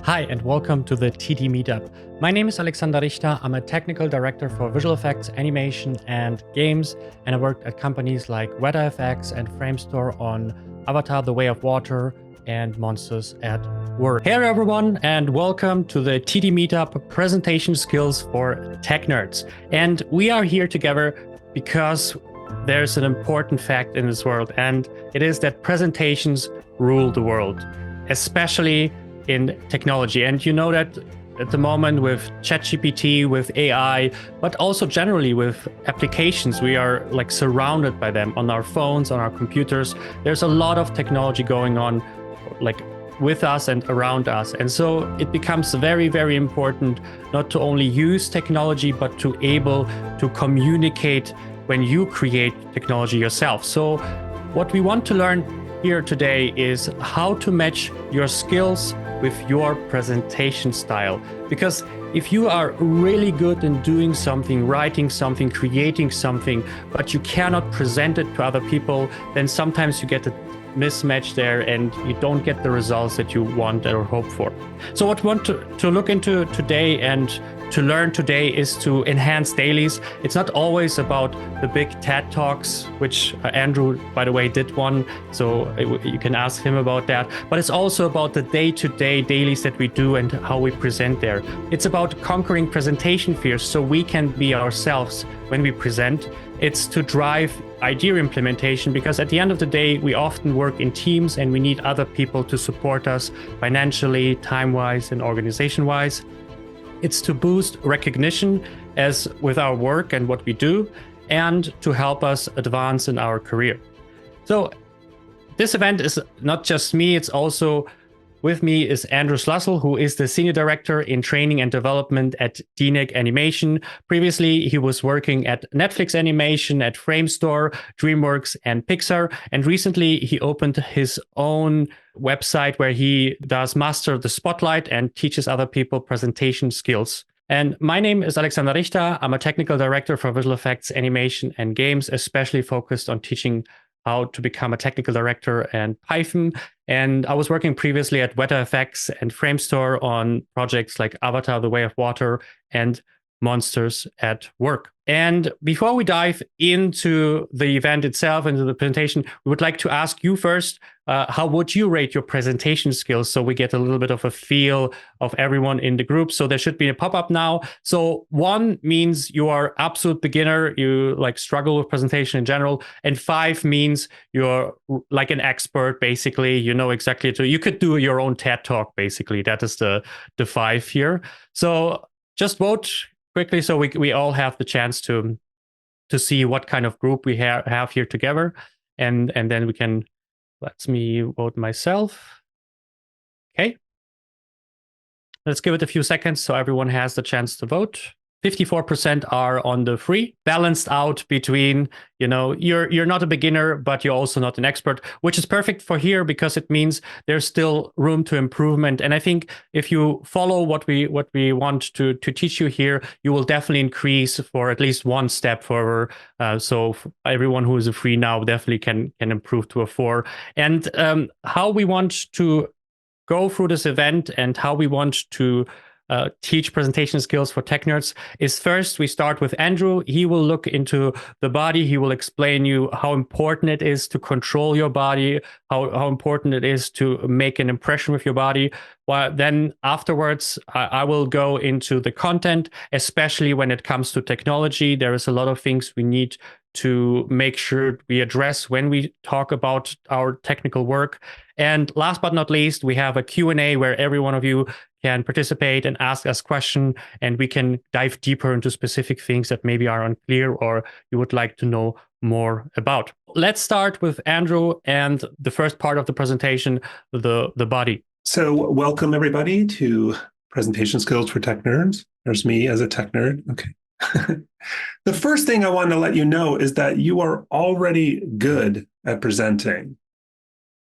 Hi, and welcome to the TD Meetup. My name is Alexander Richter. I'm a technical director for visual effects, animation, and games, and I worked at companies like WeatherFX and Framestore on 𝐻𝐻𝐻𝐸: The Way of Water and Monsters at Work. Hey everyone, and welcome to the TD Meetup Presentation Skills for Tech Nerds. And we are here together because there's an important fact in this world, and it is that presentations rule the world, especially in technology. And you know that at the moment with ChatGPT, with AI, but also generally with applications, we are like surrounded by them on our phones, on our computers. There's a lot of technology going on like with us and around us. And so it becomes very, very important not to only use technology, but to able to communicate when you create technology yourself. So what we want to learn here today is how to match your skills with your presentation style. Because if you are really good in doing something, writing something, creating something, but you cannot present it to other people, then sometimes you get a mismatch there and you don't get the results that you want or hope for. So what we want to look into today and to learn today is to enhance dailies. It's not always about the big TED Talks, which Andrew, by the way, did one, so you can ask him about that. But it's also about the day-to-day dailies that we do and how we present there. It's about conquering presentation fears so we can be ourselves when we present. It's to drive idea implementation, because at the end of the day, we often work in teams and we need other people to support us financially, time-wise, and organization-wise. It's to boost recognition as with our work and what we do, and to help us advance in our career. So this event is not just me, it's also with me is Andrew Schlussel, who is the Senior Director in Training and Development at DNEG Animation. Previously, he was working at Netflix Animation, at Framestore, DreamWorks, and Pixar. And recently, he opened his own website where he does master the spotlight and teaches other people presentation skills. And my name is Alexander Richter. I'm a Technical Director for Visual Effects, Animation, and Games, especially focused on teaching how to become a technical director and Python. And I was working previously at WeatherFX and Framestore on projects like 𝐻𝐻𝐻𝐸: The Way of Water and Monsters at Work. And before we dive into the event itself, into the presentation, we would like to ask you first, how would you rate your presentation skills so we get a little bit of a feel of everyone in the group? So there should be a pop-up now. So 1 means you are absolute beginner, you like struggle with presentation in general, and 5 means you're like an expert, basically, you know exactly, you could do your own TED Talk, basically. That is the 5 here. So just vote quickly so we all have the chance to see what kind of group we have here together, and then we can, let me vote myself. Okay, let's give it a few seconds so everyone has the chance to vote. 54% are on the free, balanced out between, you know, you're not a beginner, but you're also not an expert, which is perfect for here because it means there's still room to improvement. And I think if you follow what we want to teach you here, you will definitely increase for at least 1 step forward. So everyone who is a free now definitely can improve to a 4. And how we want to go through this event and how we want to teach presentation skills for tech nerds is first we start with Andrew. He will look into the body. He will explain you how important it is to control your body, how important it is to make an impression with your body. Well, then afterwards, I will go into the content, especially when it comes to technology. There is a lot of things we need to make sure we address when we talk about our technical work. And last but not least, we have a Q&A where every one of you can participate and ask us questions, and we can dive deeper into specific things that maybe are unclear or you would like to know more about. Let's start with Andrew and the first part of the presentation, the body. So welcome everybody to Presentation Skills for Tech Nerds. There's me as a tech nerd. Okay. The first thing I want to let you know is that you are already good at presenting.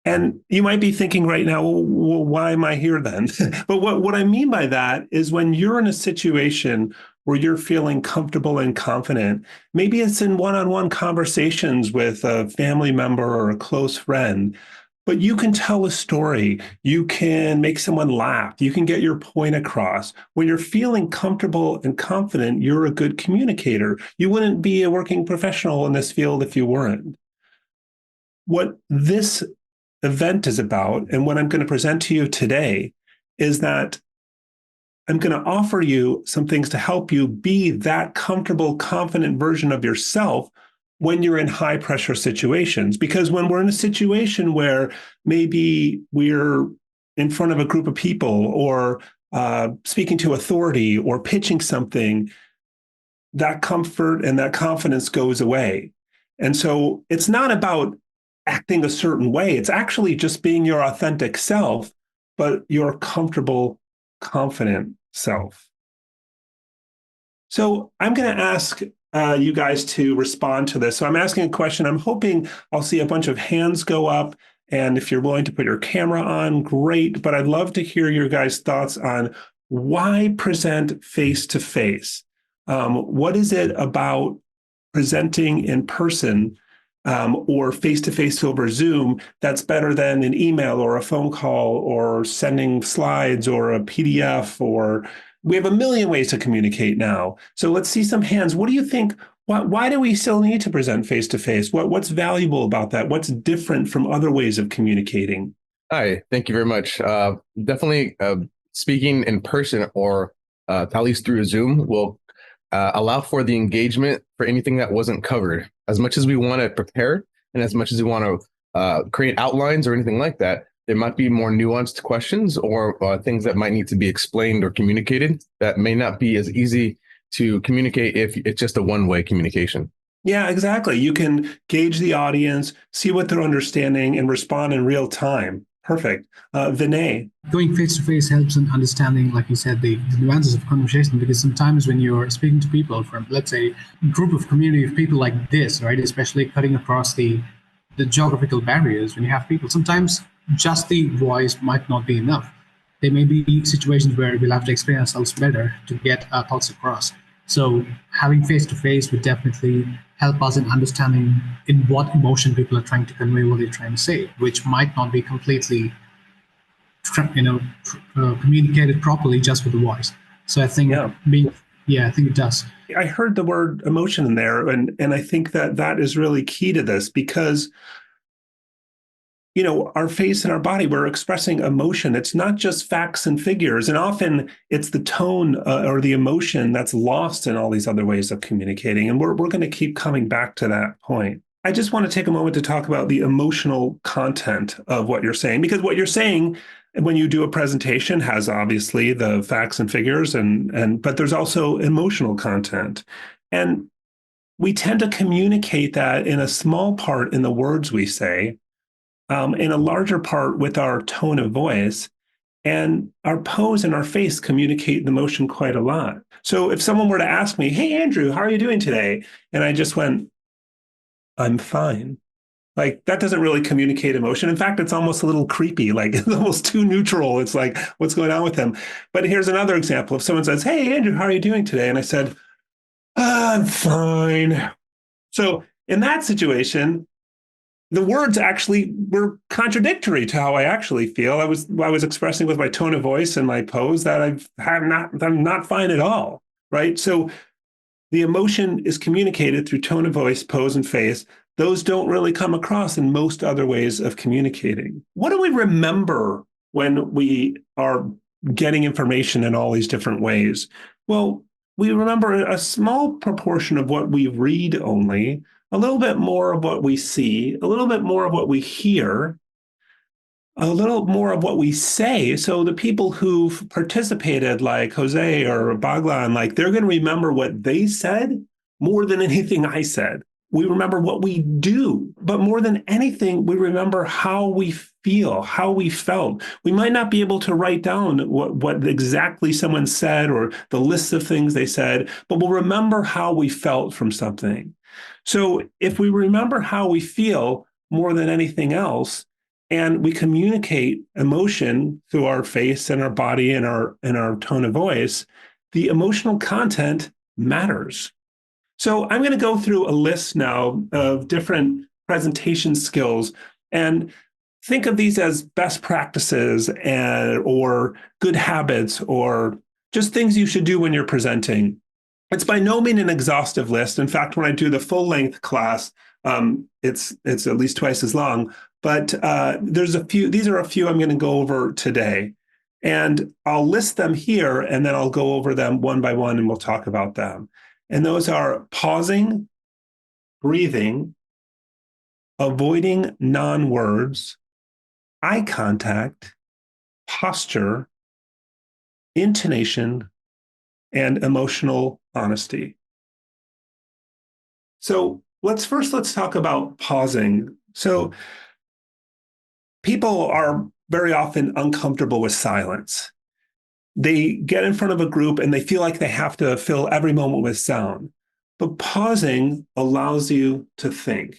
And you might be thinking right now, well, why am I here then? But what I mean by that is when you're in a situation where you're feeling comfortable and confident, maybe it's in one-on-one conversations with a family member or a close friend, but you can tell a story. You can make someone laugh. You can get your point across. When you're feeling comfortable and confident, you're a good communicator. You wouldn't be a working professional in this field if you weren't. What this event is about, and what I'm going to present to you today, is that I'm going to offer you some things to help you be that comfortable, confident version of yourself when you're in high pressure situations. Because when we're in a situation where maybe we're in front of a group of people or speaking to authority or pitching something, that comfort and that confidence goes away. And so it's not about acting a certain way. It's actually just being your authentic self, but your comfortable, confident self. So I'm going to ask you guys to respond to this. So I'm asking a question. I'm hoping I'll see a bunch of hands go up. And if you're willing to put your camera on, great. But I'd love to hear your guys' thoughts on why present face-to-face. What is it about presenting in person or face-to-face over Zoom that's better than an email or a phone call or sending slides or a PDF? Or we have a million ways to communicate now. So let's see some hands. What do you think? Why do we still need to present face-to-face? What's valuable about that? What's different from other ways of communicating? Hi, thank you very much. Definitely speaking in person or at least through Zoom will allow for the engagement for anything that wasn't covered. As much as we want to prepare and as much as we want to create outlines or anything like that, there might be more nuanced questions or things that might need to be explained or communicated that may not be as easy to communicate if it's just a one-way communication. Yeah, exactly. You can gauge the audience, see what they're understanding, and respond in real time. Perfect. Vinay. Going face-to-face helps in understanding, like you said, the nuances of conversation, because sometimes when you're speaking to people from, let's say, a group of community of people like this, right, especially cutting across the geographical barriers, when you have people, sometimes just the voice might not be enough. There may be situations where we'll have to explain ourselves better to get our thoughts across. So having face-to-face would definitely help us in understanding in what emotion people are trying to convey what they're trying to say, which might not be completely, communicated properly just with the voice. So I think I think it does. I heard the word emotion in there, and I think that is really key to this because our face and our body, we're expressing emotion. It's not just facts and figures. And often it's the tone or the emotion that's lost in all these other ways of communicating. And we're going to keep coming back to that point. I just want to take a moment to talk about the emotional content of what you're saying, because what you're saying when you do a presentation has obviously the facts and figures, but there's also emotional content. And we tend to communicate that in a small part in the words we say, in a larger part with our tone of voice, and our pose and our face communicate the emotion quite a lot. So if someone were to ask me, "Hey, Andrew, how are you doing today?" And I just went, "I'm fine." Like, that doesn't really communicate emotion. In fact, it's almost a little creepy, like it's almost too neutral. It's like, what's going on with them? But here's another example. If someone says, "Hey, Andrew, how are you doing today?" And I said, "I'm fine." So in that situation, the words actually were contradictory to how I actually feel. I was expressing with my tone of voice and my pose that I'm not fine at all, right? So the emotion is communicated through tone of voice, pose, and face. Those don't really come across in most other ways of communicating. What do we remember when we are getting information in all these different ways? Well, we remember a small proportion of what we read only, a little bit more of what we see, a little bit more of what we hear, a little more of what we say. So the people who've participated, like Jose or Baglan, like they're going to remember what they said more than anything I said. We remember what we do, but more than anything, we remember how we feel, how we felt. We might not be able to write down what exactly someone said or the list of things they said, but we'll remember how we felt from something. So if we remember how we feel more than anything else, and we communicate emotion through our face and our body and our tone of voice, the emotional content matters. So I'm going to go through a list now of different presentation skills. And think of these as best practices or good habits or just things you should do when you're presenting. It's by no means an exhaustive list. In fact, when I do the full length class, it's at least twice as long. But there's a few. These are a few I'm going to go over today, and I'll list them here, and then I'll go over them one by one, and we'll talk about them. And those are pausing, breathing, avoiding non-words, eye contact, posture, intonation, and emotional honesty. So let's talk about pausing. So people are very often uncomfortable with silence. They get in front of a group and they feel like they have to fill every moment with sound. But pausing allows you to think.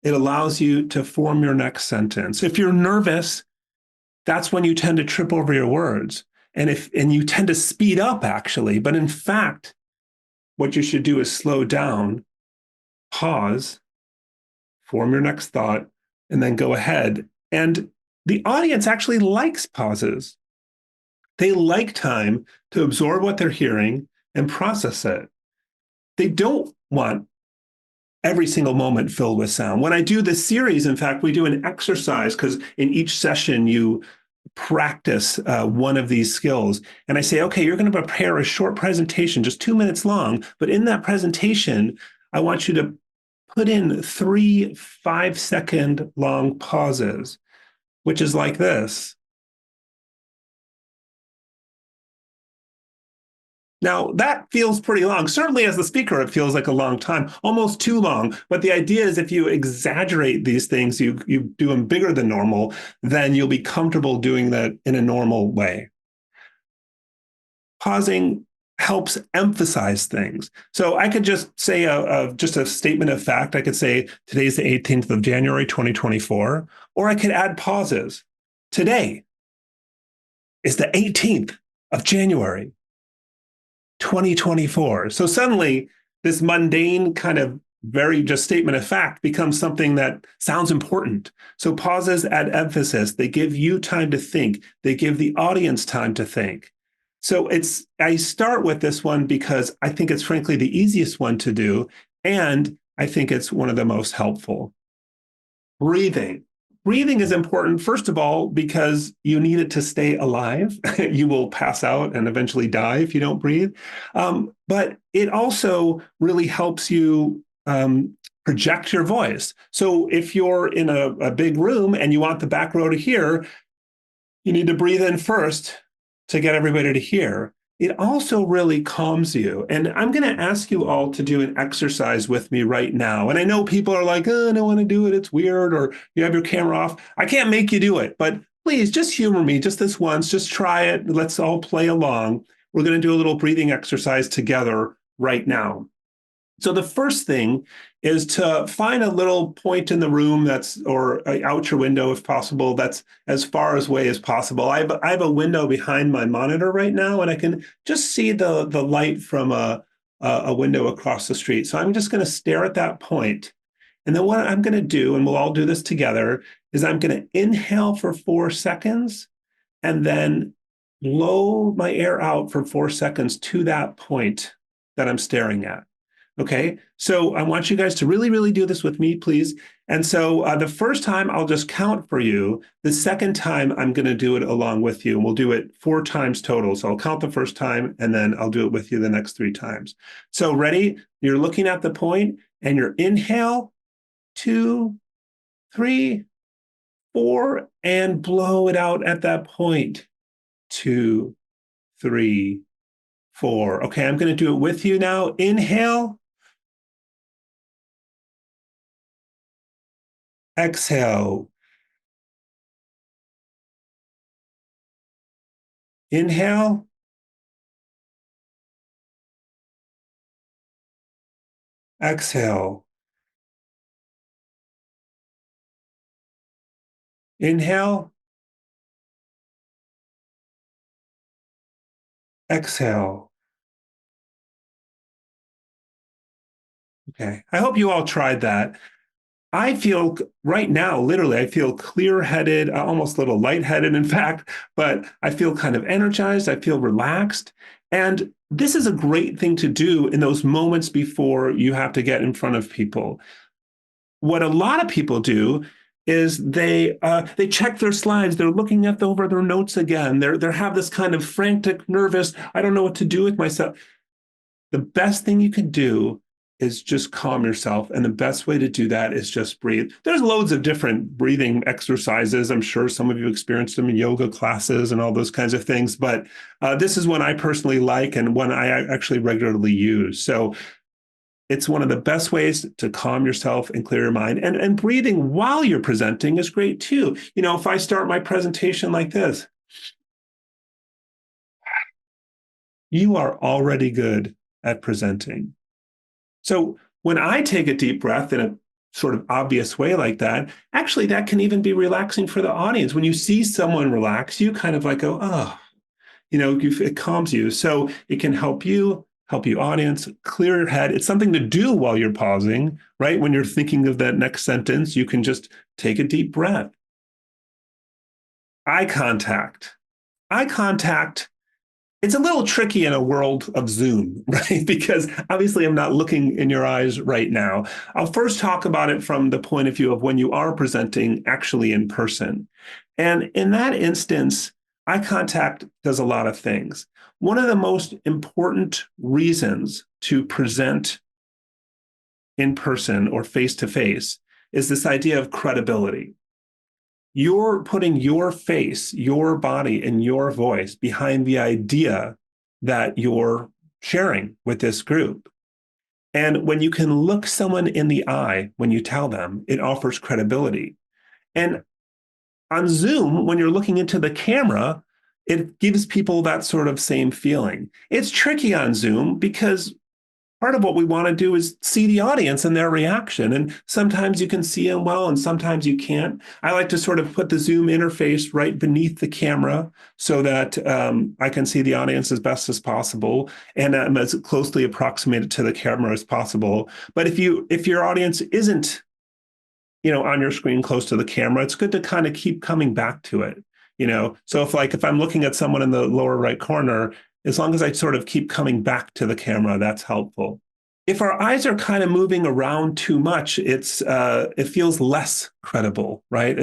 It allows you to form your next sentence. If you're nervous, that's when you tend to trip over your words. And you tend to speed up, actually. But in fact, what you should do is slow down, pause, form your next thought, and then go ahead. And the audience actually likes pauses. They like time to absorb what they're hearing and process it. They don't want every single moment filled with sound. When I do this series, in fact, we do an exercise because in each session you practice one of these skills. And I say, okay, you're going to prepare a short presentation, just 2 minutes long. But in that presentation, I want you to put in 3 5-second long pauses, which is like this. Now, that feels pretty long. Certainly as the speaker, it feels like a long time, almost too long. But the idea is if you exaggerate these things, you do them bigger than normal, then you'll be comfortable doing that in a normal way. Pausing helps emphasize things. So I could just say just a statement of fact. I could say today's the 18th of January, 2024, or I could add pauses. Today is the 18th of January, 2024. So suddenly this mundane kind of very just statement of fact becomes something that sounds important. So pauses add emphasis. They give you time to think. They give the audience time to think. So I start with this one because I think it's frankly the easiest one to do. And I think it's one of the most helpful. Breathing. Breathing is important, first of all, because you need it to stay alive. You will pass out and eventually die if you don't breathe. But it also really helps you project your voice. So if you're in a big room and you want the back row to hear, you need to breathe in first to get everybody to hear. It also really calms you. And I'm going to ask you all to do an exercise with me right now. And I know people are like, oh, I don't want to do it. It's weird. Or you have your camera off. I can't make you do it. But please just humor me just this once. Just try it. Let's all play along. We're going to do a little breathing exercise together right now. So the first thing is to find a little point in the room or out your window if possible, that's as far away as possible. I have a window behind my monitor right now, and I can just see the light from a window across the street. So I'm just going to stare at that point. And then what I'm going to do, and we'll all do this together, is I'm going to inhale for 4 seconds and then blow my air out for 4 seconds to that point that I'm staring at. Okay, so I want you guys to really, really do this with me, please. And so the first time I'll just count for you. The second time I'm going to do it along with you. And we'll do it 4 times total. So I'll count the first time and then I'll do it with you the next 3 times. So ready? You're looking at the point and your inhale, 2, 3, 4, and blow it out at that point. 2, 3, 4. Okay, I'm going to do it with you now. Inhale. Exhale. Inhale. Exhale. Inhale. Exhale. Okay, I hope you all tried that. I feel right now, literally, I feel clear-headed, almost a little lightheaded, in fact, but I feel kind of energized. I feel relaxed. And this is a great thing to do in those moments before you have to get in front of people. What a lot of people do is they check their slides. They're looking at over their notes again. They have this kind of frantic, nervous, I don't know what to do with myself. The best thing you can do is just calm yourself. And the best way to do that is just breathe. There's loads of different breathing exercises. I'm sure some of you experienced them in yoga classes and all those kinds of things. But this is one I personally like and one I actually regularly use. So it's one of the best ways to calm yourself and clear your mind. And breathing while you're presenting is great too. You know, if I start my presentation like this, you are already good at presenting. So when I take a deep breath in a sort of obvious way like that, actually that can even be relaxing for the audience. When you see someone relax, you kind of like go, oh, you know, it calms you. So it can help you audience, clear your head. It's something to do while you're pausing, right? When you're thinking of that next sentence, you can just take a deep breath. Eye contact. Eye contact. It's a little tricky in a world of Zoom, right? Because obviously I'm not looking in your eyes right now. I'll first talk about it from the point of view of when you are presenting actually in person. And in that instance, eye contact does a lot of things. One of the most important reasons to present in person or face-to-face is this idea of credibility. You're putting your face, your body, and your voice behind the idea that you're sharing with this group. And when you can look someone in the eye when you tell them, it offers credibility. And on Zoom, when you're looking into the camera, it gives people that sort of same feeling. It's tricky on Zoom because part of what we want to do is see the audience and their reaction. And sometimes you can see them well, and sometimes you can't. I like to sort of put the Zoom interface right beneath the camera so that I can see the audience as best as possible and I'm as closely approximated to the camera as possible. But if your audience isn't, you know, on your screen close to the camera, it's good to kind of keep coming back to it. You know, so if I'm looking at someone in the lower right corner, as long as I sort of keep coming back to the camera, that's helpful. If our eyes are kind of moving around too much, it feels less credible, right?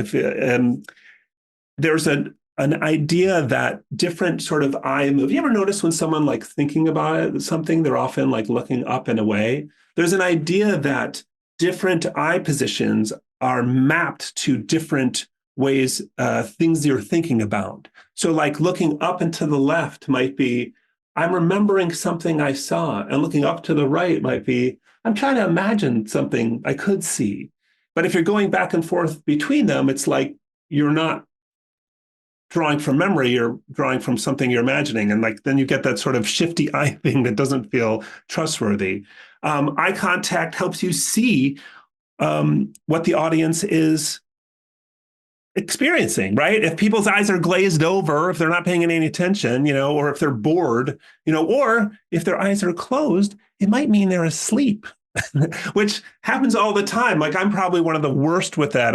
There's an idea that different sort of eye move. You ever notice when someone like thinking about something, they're often like looking up and away? There's an idea that different eye positions are mapped to different ways, things you're thinking about. So like looking up and to the left might be, I'm remembering something I saw, and looking up to the right might be, I'm trying to imagine something I could see. But if you're going back and forth between them, it's like you're not drawing from memory, you're drawing from something you're imagining. And like then you get that sort of shifty eye thing that doesn't feel trustworthy. Eye contact helps you see what the audience is experiencing, right? If people's eyes are glazed over, if they're not paying any attention, you know, or if they're bored, you know, or if their eyes are closed, it might mean they're asleep, which happens all the time. Like I'm probably one of the worst with that.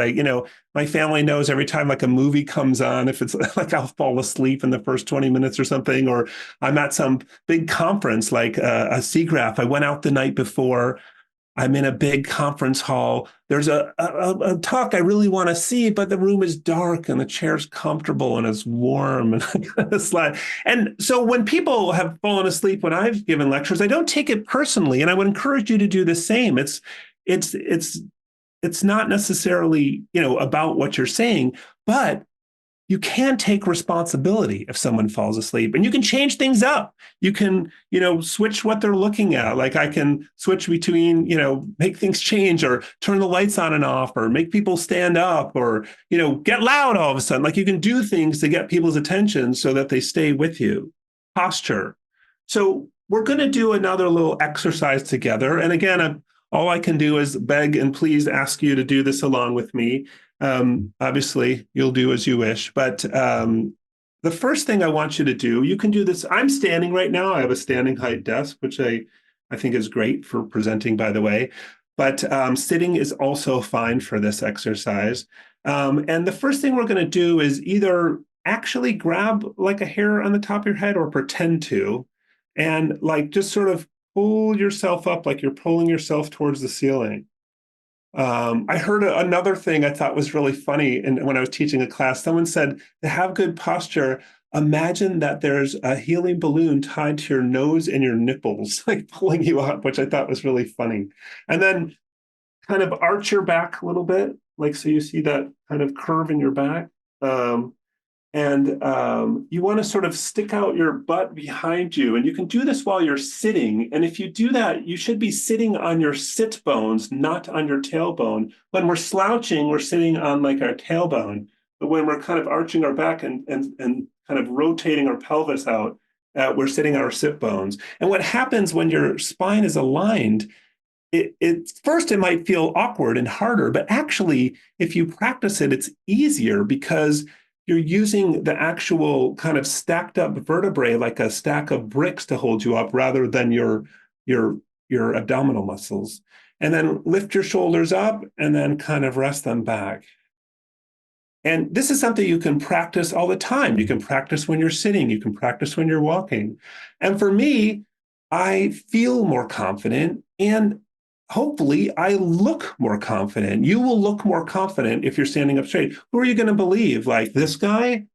My family knows every time like a movie comes on, if it's like I'll fall asleep in the first 20 minutes or something, or I'm at some big conference like a SIGGRAPH. I went out the night before. I'm in a big conference hall. There's a talk I really want to see, but the room is dark and the chair's comfortable and it's warm and it's like. And so when people have fallen asleep when I've given lectures, I don't take it personally, and I would encourage you to do the same. It's not necessarily, you know, about what you're saying, but you can take responsibility if someone falls asleep, and you can change things up. You can, you know, switch what they're looking at. Like I can switch between, you know, make things change or turn the lights on and off or make people stand up or, you know, get loud all of a sudden. Like you can do things to get people's attention so that they stay with you. Posture. So we're going to do another little exercise together. And again, all I can do is beg and please ask you to do this along with me. Obviously, you'll do as you wish. But the first thing I want you to do, you can do this. I'm standing right now. I have a standing height desk, which I think is great for presenting, by the way. but sitting is also fine for this exercise. And the first thing we're going to do is either actually grab like a hair on the top of your head or pretend to, and like just sort of pull yourself up like you're pulling yourself towards the ceiling. I heard another thing I thought was really funny, and when I was teaching a class, someone said to have good posture, imagine that there's a helium balloon tied to your nose and your nipples, like pulling you up, which I thought was really funny. And then kind of arch your back a little bit, like so you see that kind of curve in your back. You want to sort of stick out your butt behind you. And you can do this while you're sitting. And if you do that, you should be sitting on your sit bones, not on your tailbone. When we're slouching, we're sitting on like our tailbone. But when we're kind of arching our back and kind of rotating our pelvis out, we're sitting on our sit bones. And what happens when your spine is aligned, first it might feel awkward and harder, but actually, if you practice it, it's easier because you're using the actual kind of stacked up vertebrae like a stack of bricks to hold you up rather than your abdominal muscles. And then lift your shoulders up and then kind of rest them back. And this is something you can practice all the time. You can practice when you're sitting, you can practice when you're walking. And for me, I feel more confident and hopefully I look more confident. You will look more confident if you're standing up straight. Who are you going to believe? Like this guy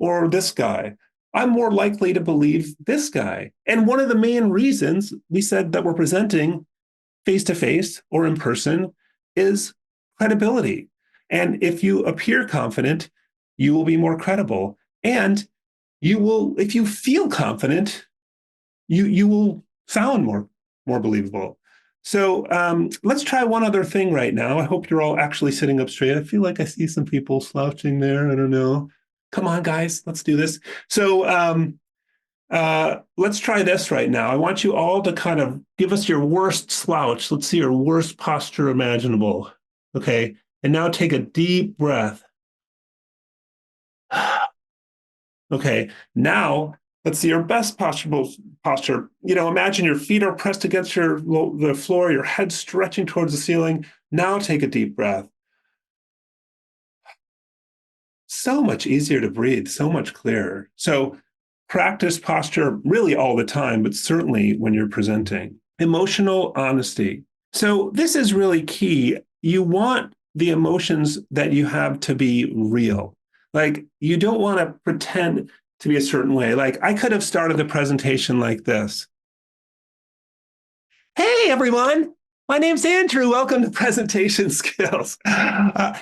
or this guy? I'm more likely to believe this guy. And one of the main reasons we said that we're presenting face-to-face or in person is credibility. And if you appear confident, you will be more credible. And you will, if you feel confident, you will sound more believable. So let's try one other thing right now. I hope you're all actually sitting up straight. I feel like I see some people slouching there. I don't know. Come on, guys, let's do this. So let's try this right now. I want you all to kind of give us your worst slouch. Let's see your worst posture imaginable. Okay, and now take a deep breath. Okay, now let's see your best posture. Imagine your feet are pressed against the floor, your head stretching towards the ceiling. Now take a deep breath. So much easier to breathe, so much clearer. So practice posture really all the time, but certainly when you're presenting. Emotional honesty. So this is really key. You want the emotions that you have to be real. Like you don't want to pretend to be a certain way. Like I could have started the presentation like this. Hey, everyone. My name's Andrew. Welcome to Presentation Skills.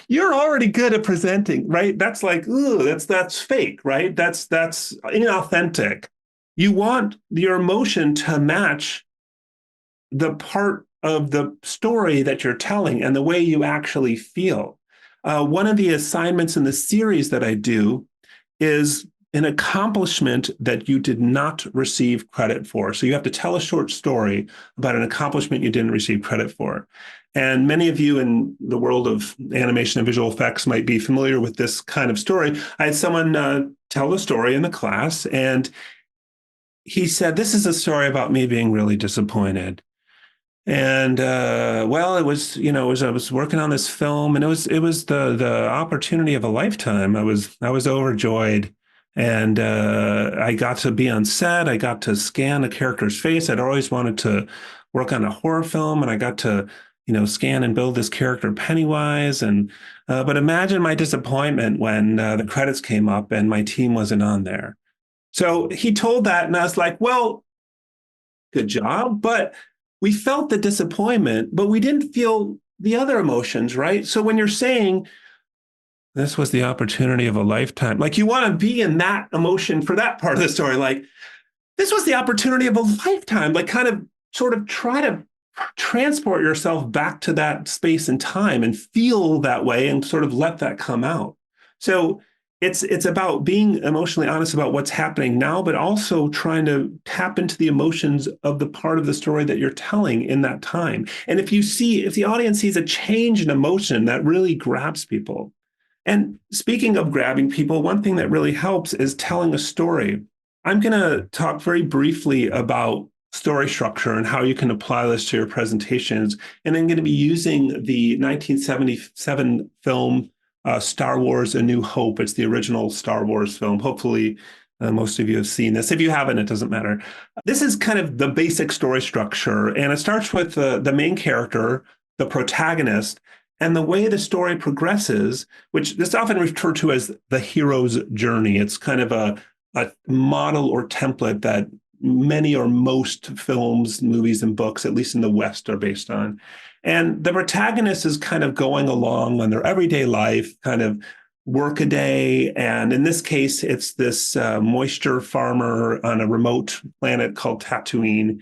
You're already good at presenting, right? That's like, ooh, that's fake, right? That's inauthentic. You want your emotion to match the part of the story that you're telling and the way you actually feel. One of the assignments in the series that I do is an accomplishment that you did not receive credit for. So you have to tell a short story about an accomplishment you didn't receive credit for. And many of you in the world of animation and visual effects might be familiar with this kind of story. I had someone tell the story in the class, and he said, this is a story about me being really disappointed. And well, it was I was working on this film, and it was the opportunity of a lifetime. I was overjoyed. And I got to be on set. I got to scan a character's face. I'd always wanted to work on a horror film, and I got to, scan and build this character Pennywise. And but imagine my disappointment when the credits came up and my team wasn't on there. So he told that, and I was like, well, good job, but we felt the disappointment, but we didn't feel the other emotions, right? So when you're saying, this was the opportunity of a lifetime. Like you want to be in that emotion for that part of the story. Like this was the opportunity of a lifetime. Like kind of sort of try to transport yourself back to that space and time and feel that way and sort of let that come out. So it's about being emotionally honest about what's happening now, but also trying to tap into the emotions of the part of the story that you're telling in that time. And if the audience sees a change in emotion, that really grabs people. And speaking of grabbing people, one thing that really helps is telling a story. I'm going to talk very briefly about story structure and how you can apply this to your presentations. And I'm going to be using the 1977 film Star Wars: A New Hope. It's the original Star Wars film. Hopefully, most of you have seen this. If you haven't, it doesn't matter. This is kind of the basic story structure, and it starts with the main character, the protagonist, and the way the story progresses, which is often referred to as the hero's journey. It's kind of a model or template that many or most films, movies, and books, at least in the West, are based on. And the protagonist is kind of going along on their everyday life, kind of work a day. And in this case, it's this moisture farmer on a remote planet called Tatooine.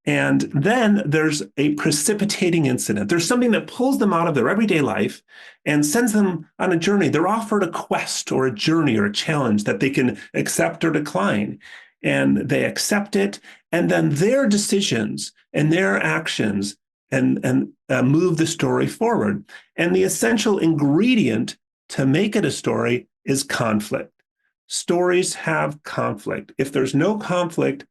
And then there's a precipitating incident. There's something that pulls them out of their everyday life and sends them on a journey. They're offered a quest or a journey or a challenge that they can accept or decline. And they accept it. And then their decisions and their actions and move the story forward. And the essential ingredient to make it a story is conflict. Stories have conflict. If there's no conflict,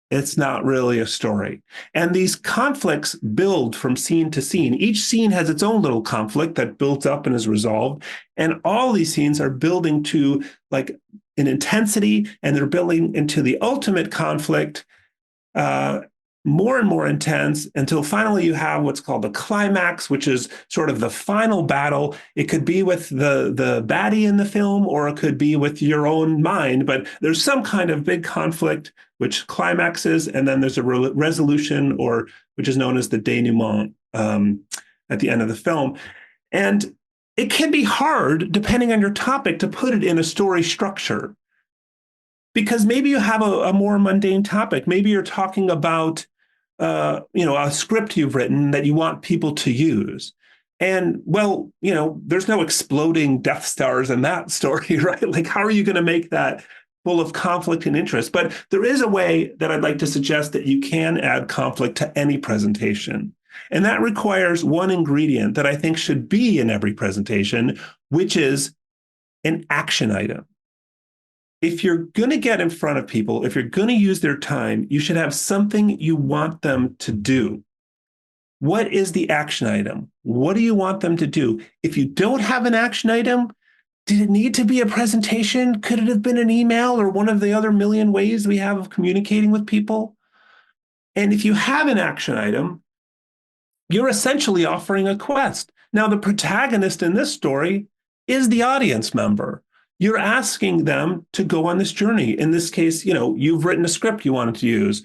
it's not really a story. And these conflicts build from scene to scene. Each scene has its own little conflict that builds up and is resolved. And all these scenes are building to like an intensity, and they're building into the ultimate conflict, more and more intense, until finally you have what's called the climax, which is sort of the final battle. It could be with the baddie in the film, or it could be with your own mind, but there's some kind of big conflict which climaxes, and then there's a resolution, or which is known as the denouement at the end of the film. And it can be hard, depending on your topic, to put it in a story structure, because maybe you have a more mundane topic. Maybe you're talking about a script you've written that you want people to use. And well, there's no exploding Death Stars in that story, right? Like, how are you going to make that full of conflict and interest? But there is a way that I'd like to suggest that you can add conflict to any presentation. And that requires one ingredient that I think should be in every presentation, which is an action item. If you're going to get in front of people, if you're going to use their time, you should have something you want them to do. What is the action item? What do you want them to do? If you don't have an action item, did it need to be a presentation? Could it have been an email or one of the other million ways we have of communicating with people? And if you have an action item, you're essentially offering a quest. Now, the protagonist in this story is the audience member. You're asking them to go on this journey. In this case, you've written a script you wanted to use.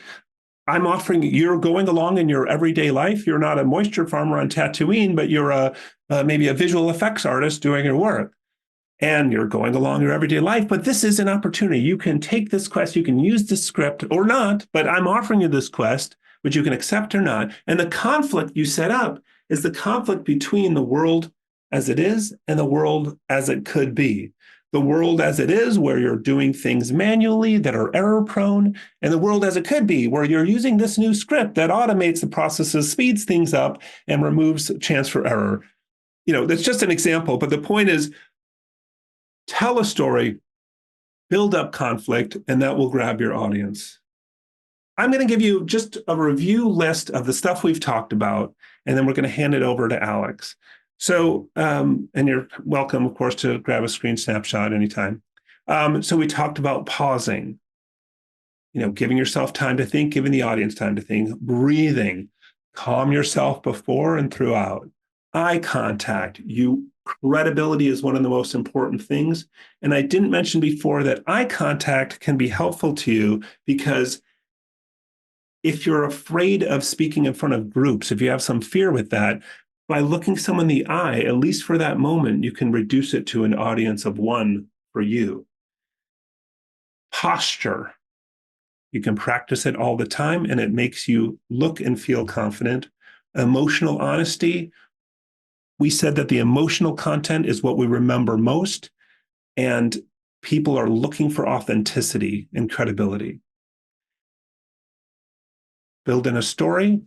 I'm offering, you're going along in your everyday life. You're not a moisture farmer on Tatooine, but you're maybe a visual effects artist doing your work. And you're going along your everyday life, but this is an opportunity. You can take this quest, you can use this script or not, but I'm offering you this quest, which you can accept or not. And the conflict you set up is the conflict between the world as it is and the world as it could be. The world as it is, where you're doing things manually that are error prone, and the world as it could be, where you're using this new script that automates the processes, speeds things up, and removes chance for error. That's just an example, but the point is, tell a story, build up conflict, and that will grab your audience. I'm going to give you just a review list of the stuff we've talked about, and then we're going to hand it over to Alex. So, and you're welcome, of course, to grab a screen snapshot anytime. So we talked about pausing, giving yourself time to think, giving the audience time to think, breathing, calm yourself before and throughout, eye contact. Credibility is one of the most important things. And I didn't mention before that eye contact can be helpful to you, because if you're afraid of speaking in front of groups, if you have some fear with that, by looking someone in the eye, at least for that moment, you can reduce it to an audience of one for you. Posture. You can practice it all the time, and it makes you look and feel confident. Emotional honesty. We said that the emotional content is what we remember most, and people are looking for authenticity and credibility. Build in a story,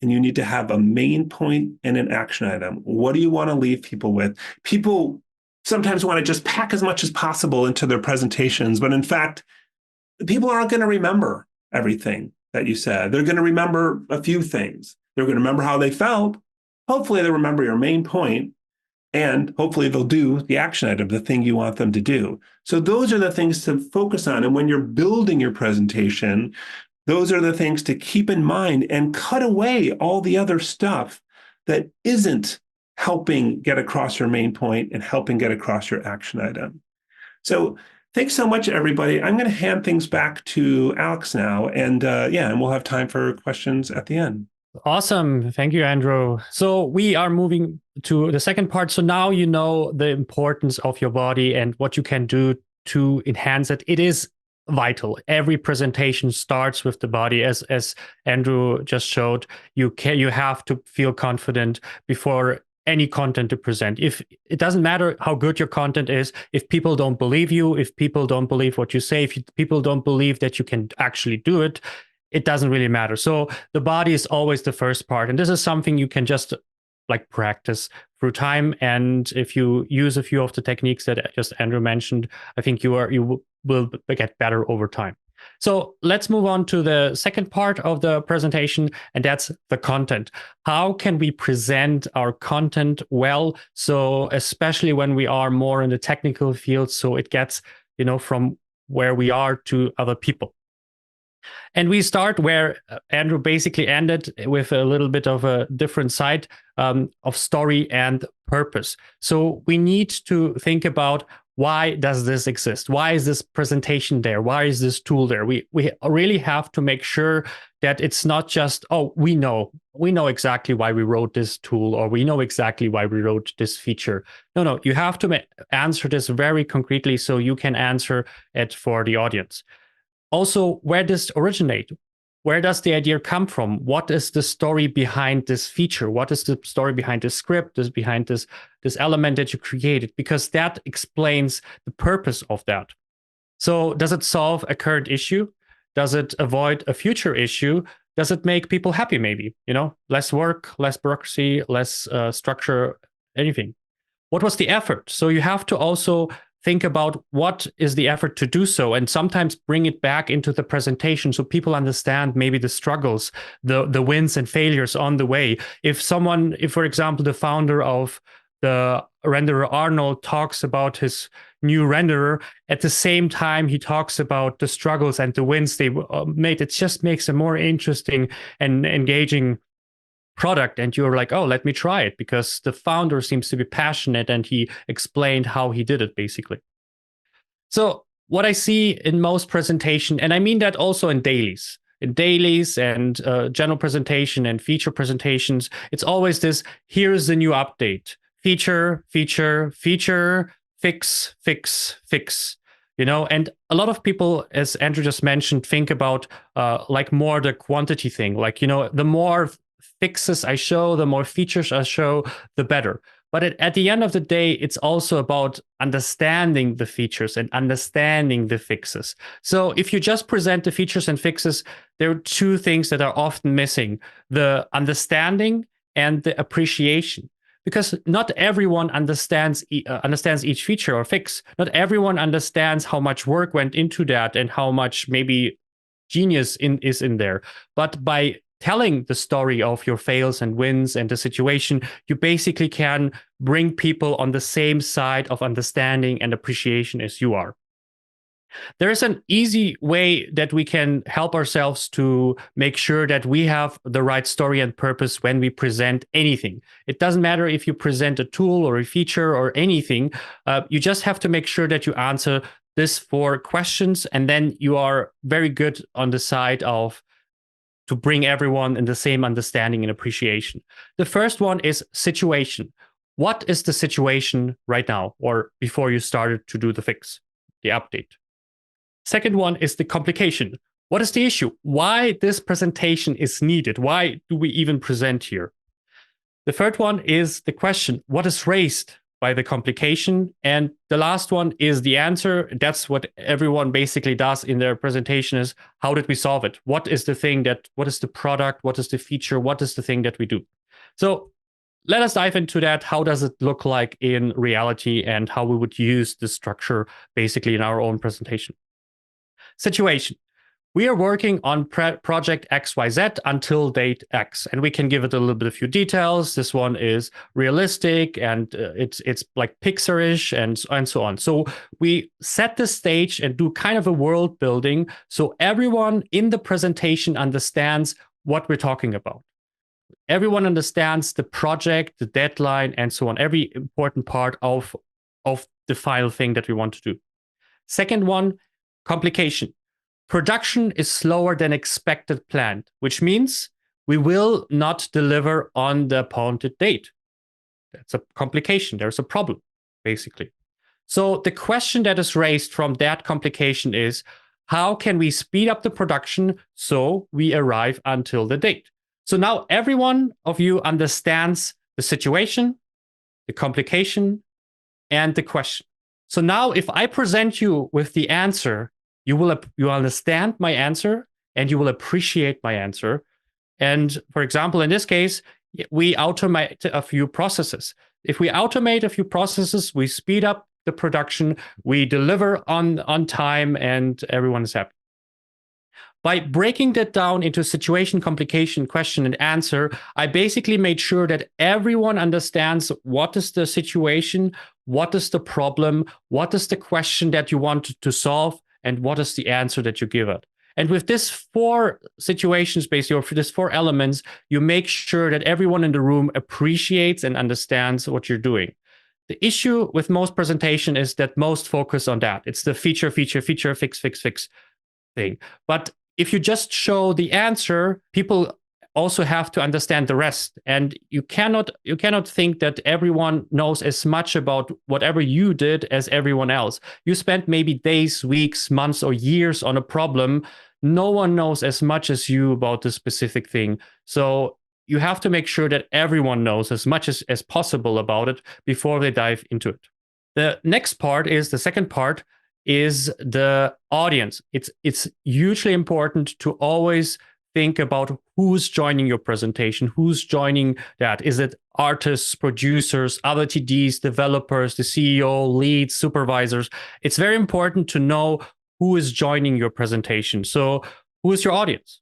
and you need to have a main point and an action item. What do you want to leave people with? People sometimes want to just pack as much as possible into their presentations, but in fact, people aren't going to remember everything. that you said. They're going to remember a few things. They're going to remember how they felt. Hopefully they'll remember your main point, and hopefully they'll do the action item, the thing you want them to do. So those are the things to focus on. And when you're building your presentation, those are the things to keep in mind and cut away all the other stuff that isn't helping get across your main point and helping get across your action item. So thanks so much, everybody. I'm going to hand things back to Alex now. And and we'll have time for questions at the end. Awesome. Thank you, Andrew. So we are moving to the second part. So now you know the importance of your body and what you can do to enhance it. It is vital. Every presentation starts with the body, as Andrew just showed. You have to feel confident before any content to present. If it doesn't matter how good your content is, if people don't believe you, if people don't believe what you say, if people don't believe that you can actually do it, it doesn't really matter. So the body is always the first part. And this is something you can just like practice through time. And if you use a few of the techniques that just Andrew mentioned, I think you will get better over time. So let's move on to the second part of the presentation, and that's the content. How can we present our content well? So especially when we are more in the technical field, so it gets, from where we are to other people. And we start where Andrew basically ended, with a little bit of a different side of story and purpose. So we need to think about, why does this exist? Why is this presentation there? Why is this tool there? We really have to make sure that it's not just, oh, we know exactly why we wrote this tool, or we know exactly why we wrote this feature. No, you have to answer this very concretely so you can answer it for the audience. Also, where does it originate? Where does the idea come from? What is the story behind this feature? What is the story behind this script, behind this element that you created? Because that explains the purpose of that. So does it solve a current issue? Does it avoid a future issue? Does it make people happy maybe? Less work, less bureaucracy, less structure, anything. What was the effort? So you have to also think about what is the effort to do so, and sometimes bring it back into the presentation so people understand maybe the struggles, the wins and failures on the way. If, for example, the founder of the renderer Arnold talks about his new renderer, at the same time he talks about the struggles and the wins they made, it just makes a more interesting and engaging product, and you're like, oh, let me try it, because the founder seems to be passionate and he explained how he did it basically. So what I see in most presentation, and I mean that also in dailies and general presentation and feature presentations, it's always this: here's the new update, feature, fix. And a lot of people, as Andrew just mentioned, think about like more the quantity thing, like, the more fixes I show, the more features I show, the better. But at the end of the day, it's also about understanding the features and understanding the fixes. So if you just present the features and fixes, there are two things that are often missing: the understanding and the appreciation. Because not everyone understands each feature or fix. Not everyone understands how much work went into that and how much maybe genius is in there. But by telling the story of your fails and wins and the situation, you basically can bring people on the same side of understanding and appreciation as you are. There is an easy way that we can help ourselves to make sure that we have the right story and purpose when we present anything. It doesn't matter if you present a tool or a feature or anything. You just have to make sure that you answer this 4 questions, and then you are very good on the side of to bring everyone in the same understanding and appreciation. The first one is situation. What is the situation right now, or before you started to do the fix, the update? Second one is the complication. What is the issue? Why this presentation is needed? Why do we even present here? The third one is the question. What is raised by the complication? And the last one is the answer. That's what everyone basically does in their presentation, is how did we solve it? What is the thing what is the product? What is the feature? What is the thing that we do? So let us dive into that. How does it look like in reality, and how we would use the structure basically in our own presentation? Situation. we are working on project XYZ until date X, and we can give it a little bit of few details. This one is realistic, and it's like Pixar-ish, and so on. So we set the stage and do kind of a world building, so everyone in the presentation understands what we're talking about. Everyone understands the project, the deadline, and so on. Every important part of the final thing that we want to do. Second one, complication. Production is slower than expected planned, which means we will not deliver on the appointed date. That's a complication. There's a problem, basically. So the question that is raised from that complication is, how can we speed up the production so we arrive until the date? So now every one of you understands the situation, the complication, and the question. So now if I present you with the answer, you will understand my answer and you will appreciate my answer. And for example, in this case, we automate a few processes. If we automate a few processes, we speed up the production, we deliver on time, and everyone is happy. By breaking that down into situation, complication, question, and answer, I basically made sure that everyone understands what is the situation, what is the problem, what is the question that you want to solve, and what is the answer that you give it. And with this 4 situations, basically, or for these 4 elements, you make sure that everyone in the room appreciates and understands what you're doing. The issue with most presentation is that most focus on that. It's the feature, fix thing. But if you just show the answer, people also have to understand the rest. And you cannot think that everyone knows as much about whatever you did as everyone else. You spent maybe days, weeks, months, or years on a problem. No one knows as much as you about the specific thing. So you have to make sure that everyone knows as much as possible about it before they dive into it. The next part is, the second part is the audience. It's hugely important to always think about who's joining your presentation, who's joining that. Is it artists, producers, other TDs, developers, the CEO, leads, supervisors? It's very important to know who is joining your presentation. So who is your audience?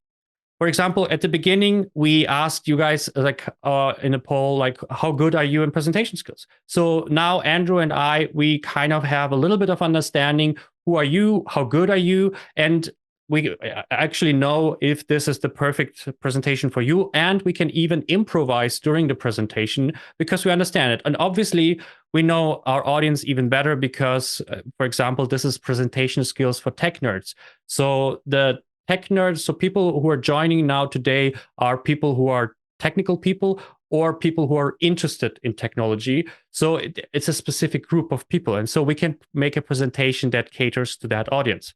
For example, at the beginning, we asked you guys in a poll, like, how good are you in presentation skills? So now Andrew and I, we kind of have a little bit of understanding. Who are you? How good are you? And we actually know if this is the perfect presentation for you, and we can even improvise during the presentation because we understand it. And obviously, we know our audience even better because, for example, this is presentation skills for tech nerds. So the tech nerds, so people who are joining now today are people who are technical people or people who are interested in technology. So it's a specific group of people. And so we can make a presentation that caters to that audience.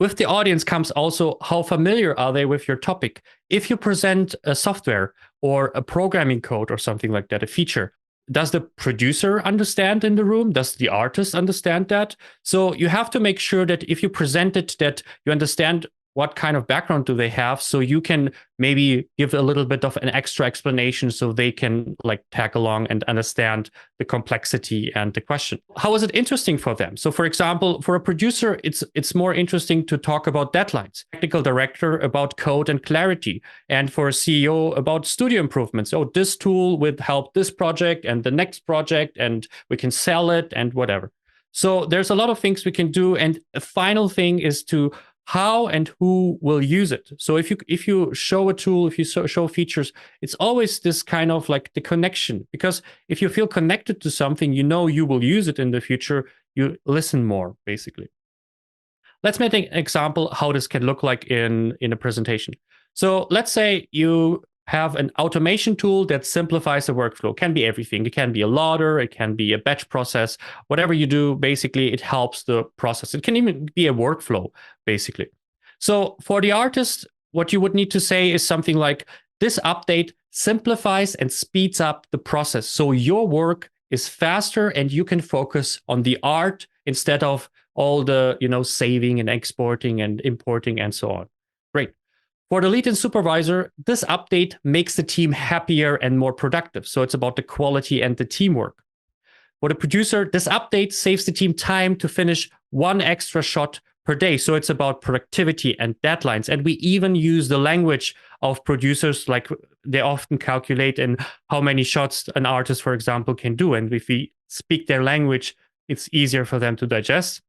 With the audience comes also how familiar are they with your topic. If you present a software or a programming code or something like that, a feature, does the producer understand in the room? Does the artist understand that? So you have to make sure that if you present it, that you understand what kind of background do they have, so you can maybe give a little bit of an extra explanation so they can like tag along and understand the complexity and the question. How is it interesting for them? So for example, for a producer, it's more interesting to talk about deadlines, technical director about code and clarity, and for a CEO about studio improvements. Oh, this tool would help this project and the next project, and we can sell it and whatever. So there's a lot of things we can do. And a final thing is to how and who will use it. So if you show a tool, if you show features, it's always this kind of like the connection, because if you feel connected to something, you know you will use it in the future, you listen more, basically. Let's make an example how this can look like in a presentation. So let's say you have an automation tool that simplifies the workflow. It can be everything. It can be a loader. It can be a batch process. Whatever you do, basically, it helps the process. It can even be a workflow, basically. So for the artist, what you would need to say is something like, this update simplifies and speeds up the process. So your work is faster and you can focus on the art instead of all the, saving and exporting and importing and so on. Great. For the lead and supervisor, this update makes the team happier and more productive. So it's about the quality and the teamwork. For the producer, this update saves the team time to finish one extra shot per day. So it's about productivity and deadlines. And we even use the language of producers, like they often calculate in how many shots an artist, for example, can do. And if we speak their language, it's easier for them to digest.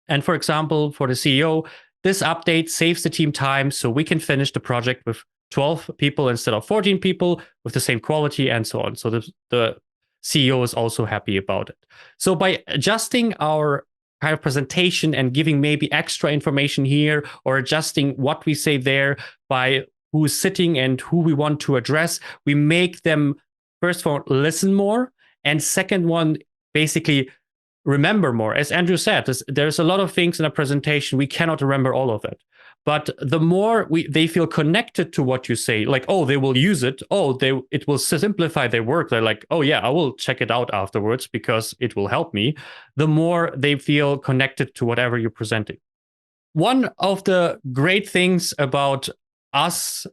And for example, for the CEO, this update saves the team time so we can finish the project with 12 people instead of 14 people with the same quality and so on. So the CEO is also happy about it. So by adjusting our kind of presentation and giving maybe extra information here or adjusting what we say there by who's sitting and who we want to address, we make them, first of all, listen more. And second one, basically remember more. As Andrew said, there's a lot of things in a presentation, we cannot remember all of it. But the more they feel connected to what you say, like, oh, they will use it. Oh, it will simplify their work. They're like, oh yeah, I will check it out afterwards because it will help me. The more they feel connected to whatever you're presenting. One of the great things about us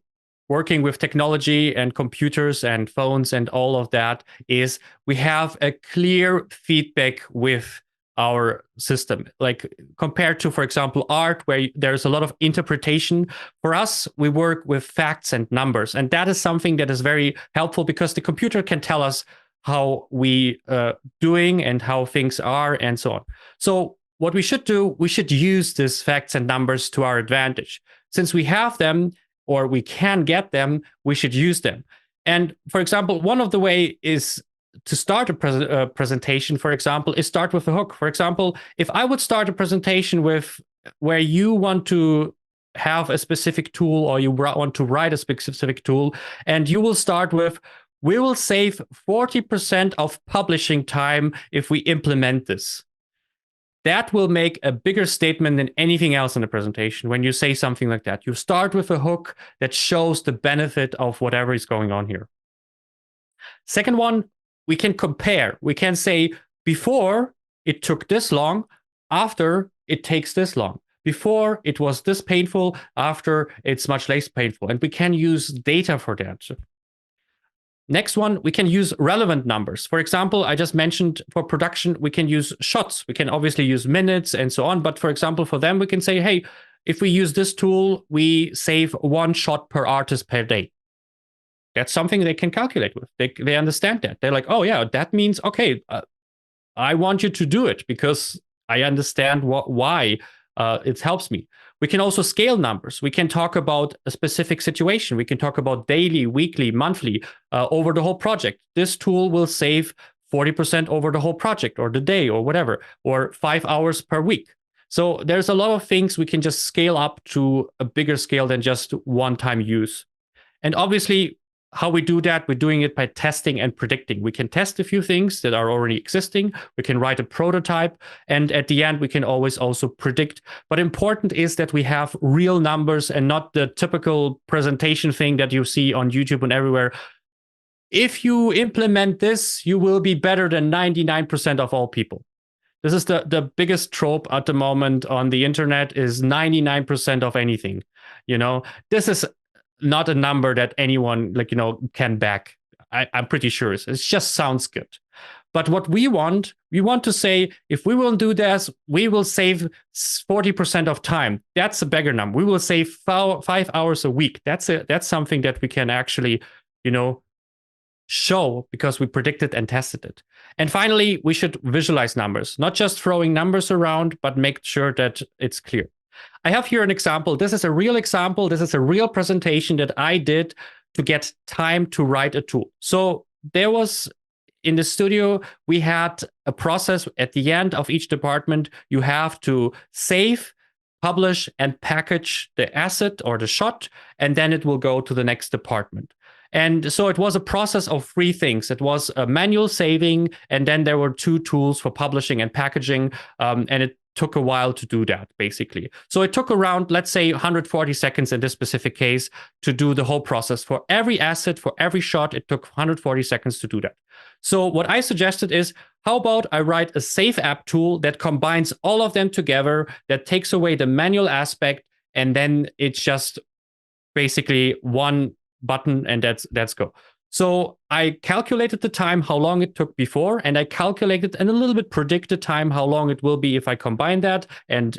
working with technology and computers and phones and all of that is we have a clear feedback with our system. Like compared to, for example, art, where there's a lot of interpretation. For us, we work with facts and numbers. And that is something that is very helpful because the computer can tell us how we doing and how things are and so on. So what we should do, we should use these facts and numbers to our advantage. Since we have them, or we can get them, we should use them. And for example, one of the way is to start a presentation, for example, is start with a hook. For example, if I would start a presentation with where you want to have a specific tool or you want to write a specific tool, and you will start with, we will save 40% of publishing time if we implement this. That will make a bigger statement than anything else in the presentation when you say something like that. You start with a hook that shows the benefit of whatever is going on here. Second one, we can compare. We can say, before it took this long, after it takes this long. Before it was this painful, after it's much less painful. And we can use data for that. Next one, we can use relevant numbers. For example, I just mentioned for production, we can use shots. We can obviously use minutes and so on. But for example, for them, we can say, hey, if we use this tool, we save 1 shot per artist per day. That's something they can calculate with. They understand that. They're like, oh yeah, that means, okay, I want you to do it because I understand why it helps me. We can also scale numbers. We can talk about a specific situation. We can talk about daily, weekly, monthly, over the whole project. This tool will save 40% over the whole project or the day or whatever, or 5 hours per week. So there's a lot of things we can just scale up to a bigger scale than just one-time use. And obviously, how we do that, we're doing it by testing and predicting. We can test a few things that are already existing. We can write a prototype. And at the end, we can always also predict. But important is that we have real numbers and not the typical presentation thing that you see on YouTube and everywhere. If you implement this, you will be better than 99% of all people. This is the biggest trope at the moment on the internet, is 99% of anything. You know, this is not a number that anyone can back. I'm pretty sure it just sounds good. But what we want to say, if we will do this, we will save 40% of time. That's a bigger number. We will save 5 hours a week. That's something that we can actually, show because we predicted and tested it. And finally, we should visualize numbers, not just throwing numbers around, but make sure that it's clear. I have here an example. This is a real example. This is a real presentation that I did to get time to write a tool. So there was, in the studio, we had a process at the end of each department. You have to save, publish, and package the asset or the shot, and then it will go to the next department. And so it was a process of 3 things. It was a manual saving, and then there were 2 tools for publishing and packaging, and it took a while to do that, basically. So it took around, let's say, 140 seconds in this specific case to do the whole process. For every asset, for every shot, it took 140 seconds to do that. So what I suggested is, how about I write a Save App tool that combines all of them together, that takes away the manual aspect, and then it's just basically one button and that's go. So I calculated the time, how long it took before, and I calculated and a little bit predicted time, how long it will be if I combine that and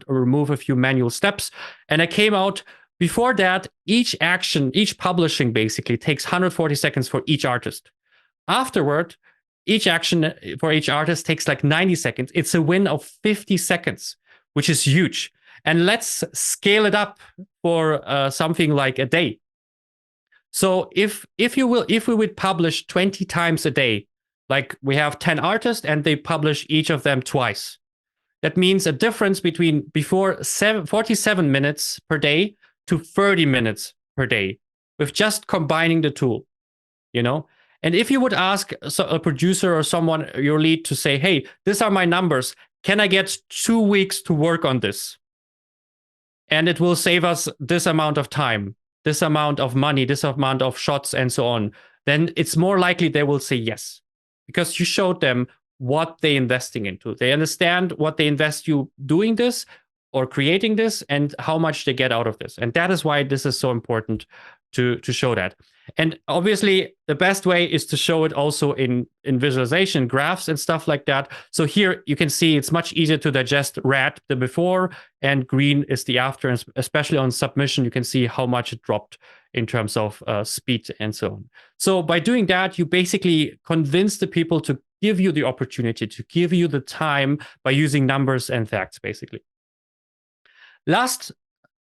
remove a few manual steps. And I came out before that, each action, each publishing basically takes 140 seconds for each artist. Afterward, each action for each artist takes like 90 seconds. It's a win of 50 seconds, which is huge. And let's scale it up for something like a day. So if we would publish 20 times a day, like we have 10 artists and they publish each of them twice, that means a difference between before 47 minutes per day to 30 minutes per day with just combining the tool, you know? And if you would ask a producer or someone, your lead, to say, hey, these are my numbers, can I get 2 weeks to work on this? And it will save us this amount of time, this amount of money, this amount of shots, and so on, then it's more likely they will say yes, because you showed them what they're investing into. They understand what they invest you doing this or creating this and how much they get out of this. And that is why this is so important to show that. And obviously, the best way is to show it also in visualization, graphs and stuff like that. So here you can see it's much easier to digest. Red, the before, and green is the after. And especially on submission, you can see how much it dropped in terms of speed and so on. So by doing that, you basically convince the people to give you the opportunity, to give you the time by using numbers and facts, basically. Last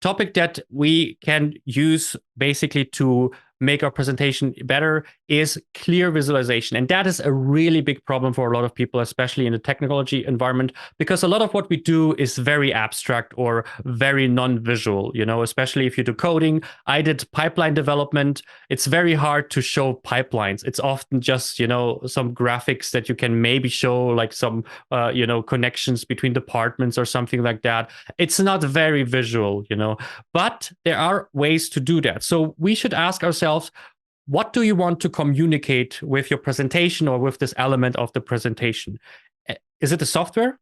topic that we can use basically to make our presentation better is clear visualization. And that is a really big problem for a lot of people, especially in the technology environment, because a lot of what we do is very abstract or very non-visual, you know, especially if you do coding. I did pipeline development. It's very hard to show pipelines. It's often just, you know, some graphics that you can maybe show, like some, you know, connections between departments or something like that. It's not very visual, you know, but there are ways to do that. So we should ask ourselves, what do you want to communicate with your presentation or with this element of the presentation? Is it a software?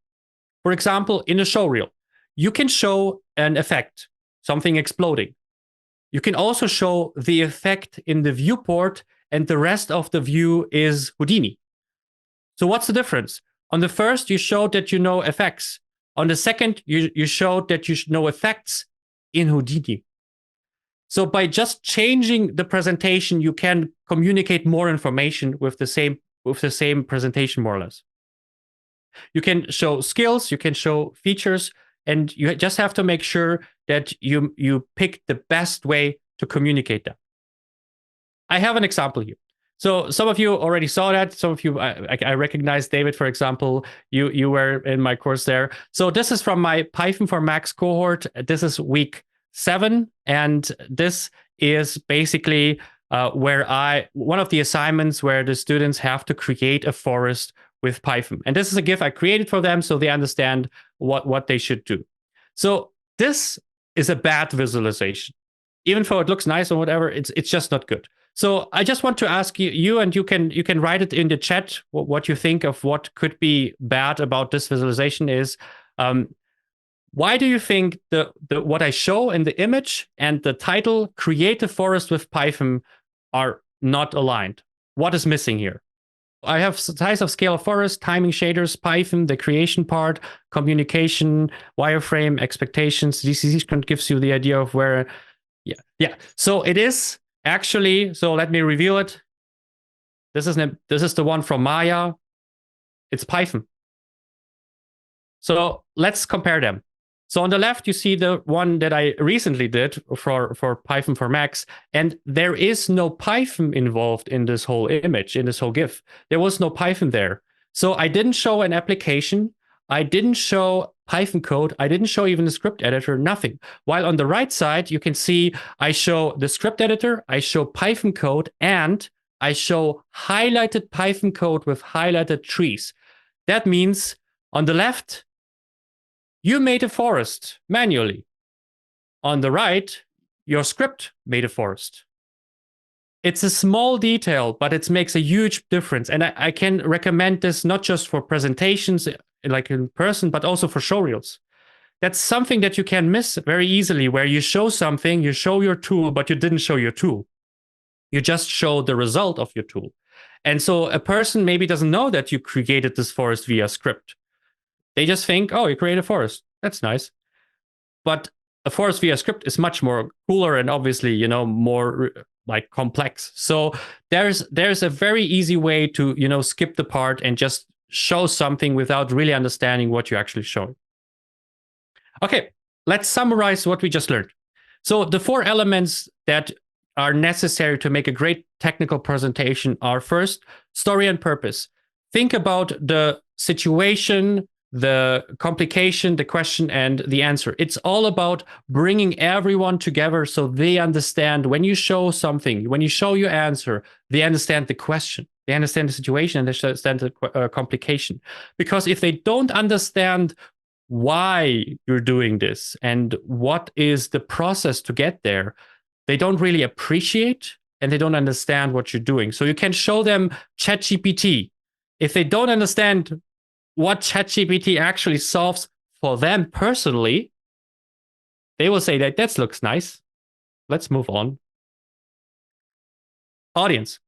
For example, in a showreel, you can show an effect, something exploding. You can also show the effect in the viewport, and the rest of the view is Houdini. So what's the difference? On the first, you showed that you know effects. On the second, you showed that you know effects in Houdini. So by just changing the presentation, you can communicate more information with the same presentation, more or less. You can show skills, you can show features, and you just have to make sure that you pick the best way to communicate that. I have an example here. So some of you already saw that. Some of you, I recognize David, for example. You were in my course there. So this is from my Python for Macs cohort. This is week 7, and this is basically one of the assignments where the students have to create a forest with Python. And this is a GIF I created for them so they understand what they should do. So this is a bad visualization. Even though it looks nice or whatever, it's just not good. So I just want to ask you, and you can write it in the chat what you think of what could be bad about this visualization is. Why do you think the what I show in the image and the title, Create a Forest with Python, are not aligned? What is missing here? I have size of scale of forest, timing shaders, Python, the creation part, communication, wireframe, expectations. DCC gives you the idea of where, yeah. So it is actually, so let me reveal it. This is the one from Maya. It's Python. So let's compare them. So on the left, you see the one that I recently did for Python for Macs, and there is no Python involved in this whole image, in this whole GIF. There was no Python there. So I didn't show an application. I didn't show Python code. I didn't show even the script editor, nothing. While on the right side, you can see I show the script editor, I show Python code, and I show highlighted Python code with highlighted trees. That means on the left, you made a forest manually. On the right, your script made a forest. It's a small detail, but it makes a huge difference. And I can recommend this not just for presentations like in person, but also for showreels. That's something that you can miss very easily, where you show something, you show your tool, but you didn't show your tool. You just show the result of your tool. And so a person maybe doesn't know that you created this forest via script. They just think, oh, you created a forest. That's nice. But a forest via script is much more cooler and obviously, you know, more like complex. So there's a very easy way to, you know, skip the part and just show something without really understanding what you're actually showing. Okay, let's summarize what we just learned. So the 4 elements that are necessary to make a great technical presentation are: first, story and purpose. Think about the situation, the complication, the question, and the answer. It's all about bringing everyone together so they understand when you show something, when you show your answer, they understand the question, they understand the situation, and they understand the complication. Because if they don't understand why you're doing this and what is the process to get there, they don't really appreciate and they don't understand what you're doing. So you can show them ChatGPT. If they don't understand what ChatGPT actually solves for them personally, they will say that looks nice. Let's move on. Audience.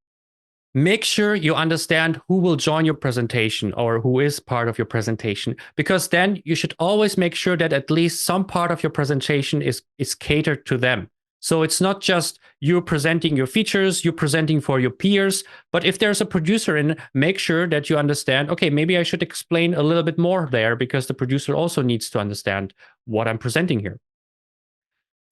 Make sure you understand who will join your presentation or who is part of your presentation, because then you should always make sure that at least some part of your presentation is catered to them. So it's not just you presenting your features, you presenting for your peers, but if there's a producer in, make sure that you understand, okay, maybe I should explain a little bit more there because the producer also needs to understand what I'm presenting here.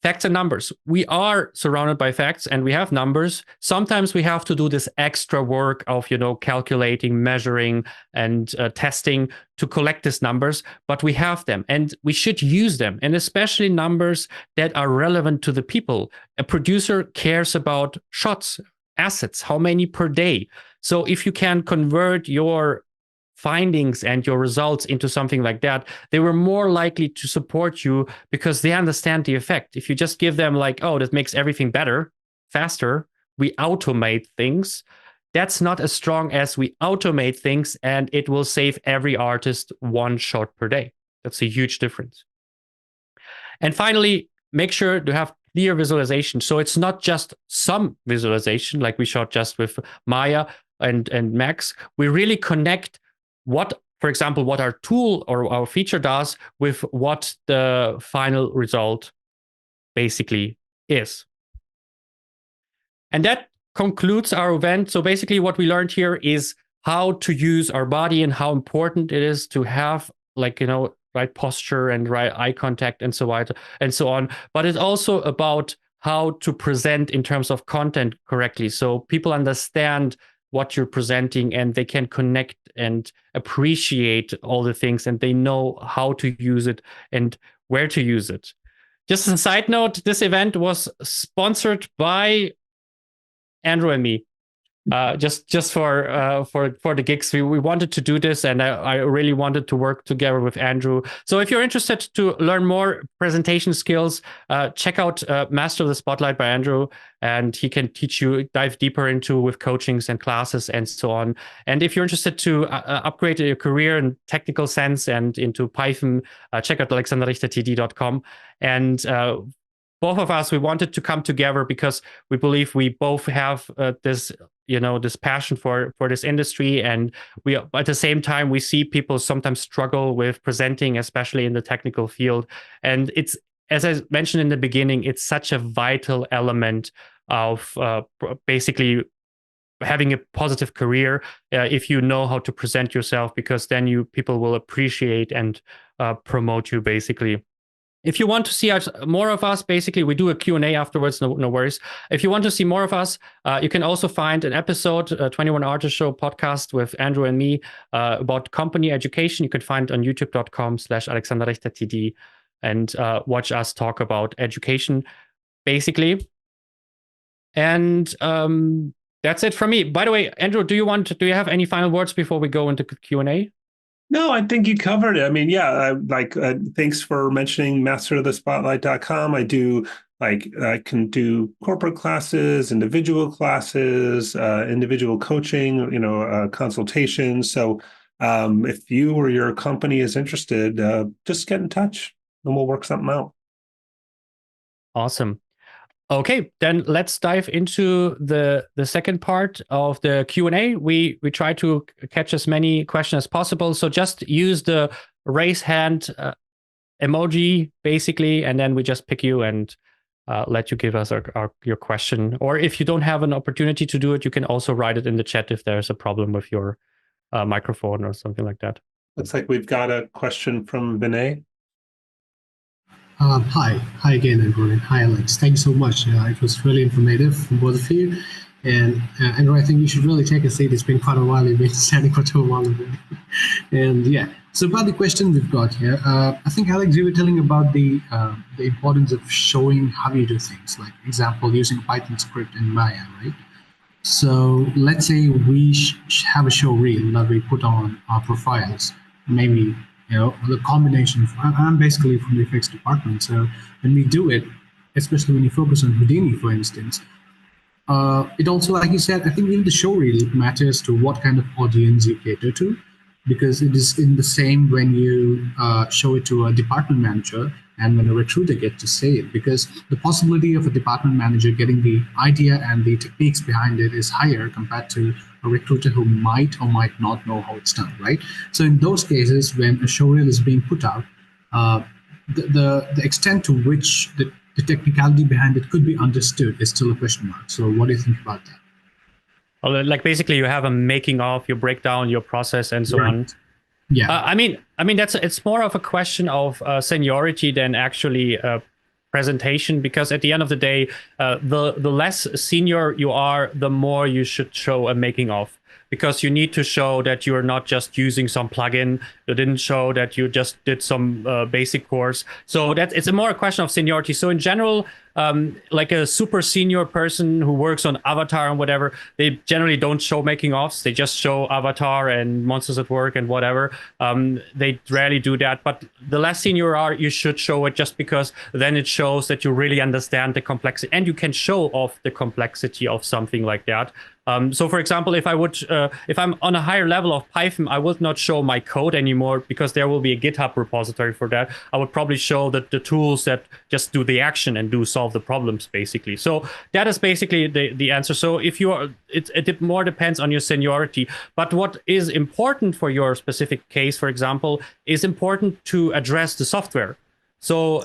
Facts and numbers. We are surrounded by facts and we have numbers. Sometimes we have to do this extra work of, you know, calculating, measuring, and testing to collect these numbers, but we have them and we should use them, and especially numbers that are relevant to the people. A producer cares about shots, assets, how many per day. So if you can convert your findings and your results into something like that, they were more likely to support you because they understand the effect. If you just give them like, oh, that makes everything better, faster, we automate things, that's not as strong as we automate things and it will save every artist 1 shot per day. That's a huge difference. And finally, make sure to have clear visualization. So it's not just some visualization like we shot just with Maya and Max. We really connect what, for example, what our tool or our feature does with what the final result basically is. And that concludes our event. So basically what we learned here is how to use our body and how important it is to have, like, you know, right posture and right eye contact and so on. But it's also about how to present in terms of content correctly. So people understand what you're presenting and they can connect and appreciate all the things and they know how to use it and where to use it. Just as a side note, this event was sponsored by Andrew and me. Just for the gigs, we wanted to do this, and I really wanted to work together with Andrew. So if you're interested to learn more presentation skills, check out Master of the Spotlight by Andrew, and he can teach you, dive deeper into with coachings and classes and so on. And if you're interested to upgrade your career in technical sense and into Python, check out alexanderrichtertd.com. And both of us, we wanted to come together because we believe we both have this passion for this industry, and we at the same time we see people sometimes struggle with presenting, especially in the technical field. And it's, as I mentioned in the beginning, it's such a vital element of basically having a positive career if you know how to present yourself, because then people will appreciate and promote you basically. If you want to see more of us, basically, we do a Q&A afterwards, no worries. If you want to see more of us, you can also find an episode, 21 Artist Show podcast with Andrew and me about company education. You can find on youtube.com/alexanderrichtertd and watch us talk about education, basically. And that's it from me. By the way, Andrew, do you have any final words before we go into Q&A? No, I think you covered it. I mean, yeah, thanks for mentioning masterofthespotlight.com. I can do corporate classes, individual classes, individual coaching, consultations. So if you or your company is interested, just get in touch and we'll work something out. Awesome. Okay, then let's dive into the second part of the Q&A. We try to catch as many questions as possible. So just use the raise hand emoji, basically, and then we just pick you and let you give us your question. Or if you don't have an opportunity to do it, you can also write it in the chat if there's a problem with your microphone or something like that. Looks like we've got a question from Vinay. Hi again, everyone. Hi, Alex. Thank you so much. It was really informative from both of you. And Andrew, I think you should really take a seat. It's been quite a while. You've been standing for too long. And yeah, so about the question we've got here, I think, Alex, you were telling about the importance of showing how you do things, like example, using a Python script in Maya, right? So let's say we have a show reel that we put on our profiles, maybe, the combination of, I'm basically from the effects department. So when we do it, especially when you focus on Houdini, for instance, it also, like you said, I think even the show reel matters to what kind of audience you cater to, because it is in the same when you show it to a department manager and when a recruiter gets to say it, because the possibility of a department manager getting the idea and the techniques behind it is higher compared to a recruiter who might or might not know how it's done, right? So in those cases, when a showreel is being put out, the extent to which the technicality behind it could be understood is still a question mark. So what do you think about that? Well, like basically you have a making of, you break down your process and so on. Yeah. I mean, it's more of a question of seniority than actually presentation, because at the end of the day, the less senior you are, the more you should show a making of, because you need to show that you're not just using some plugin. You didn't show that you just did some basic course. So it's a more a question of seniority. So in general, like a super senior person who works on Avatar and whatever, they generally don't show making offs. They just show Avatar and Monsters at Work and whatever. They rarely do that. But the less senior you are, you should show it, just because then it shows that you really understand the complexity and you can show off the complexity of something like that. So for example, if I'm on a higher level of Python, I would not show my code anymore, because there will be a GitHub repository for that. I would probably show the tools that just do the action and solve the problems, basically. So that is basically the answer. So if you are, it more depends on your seniority. But what is important for your specific case, for example, is important to address the software. So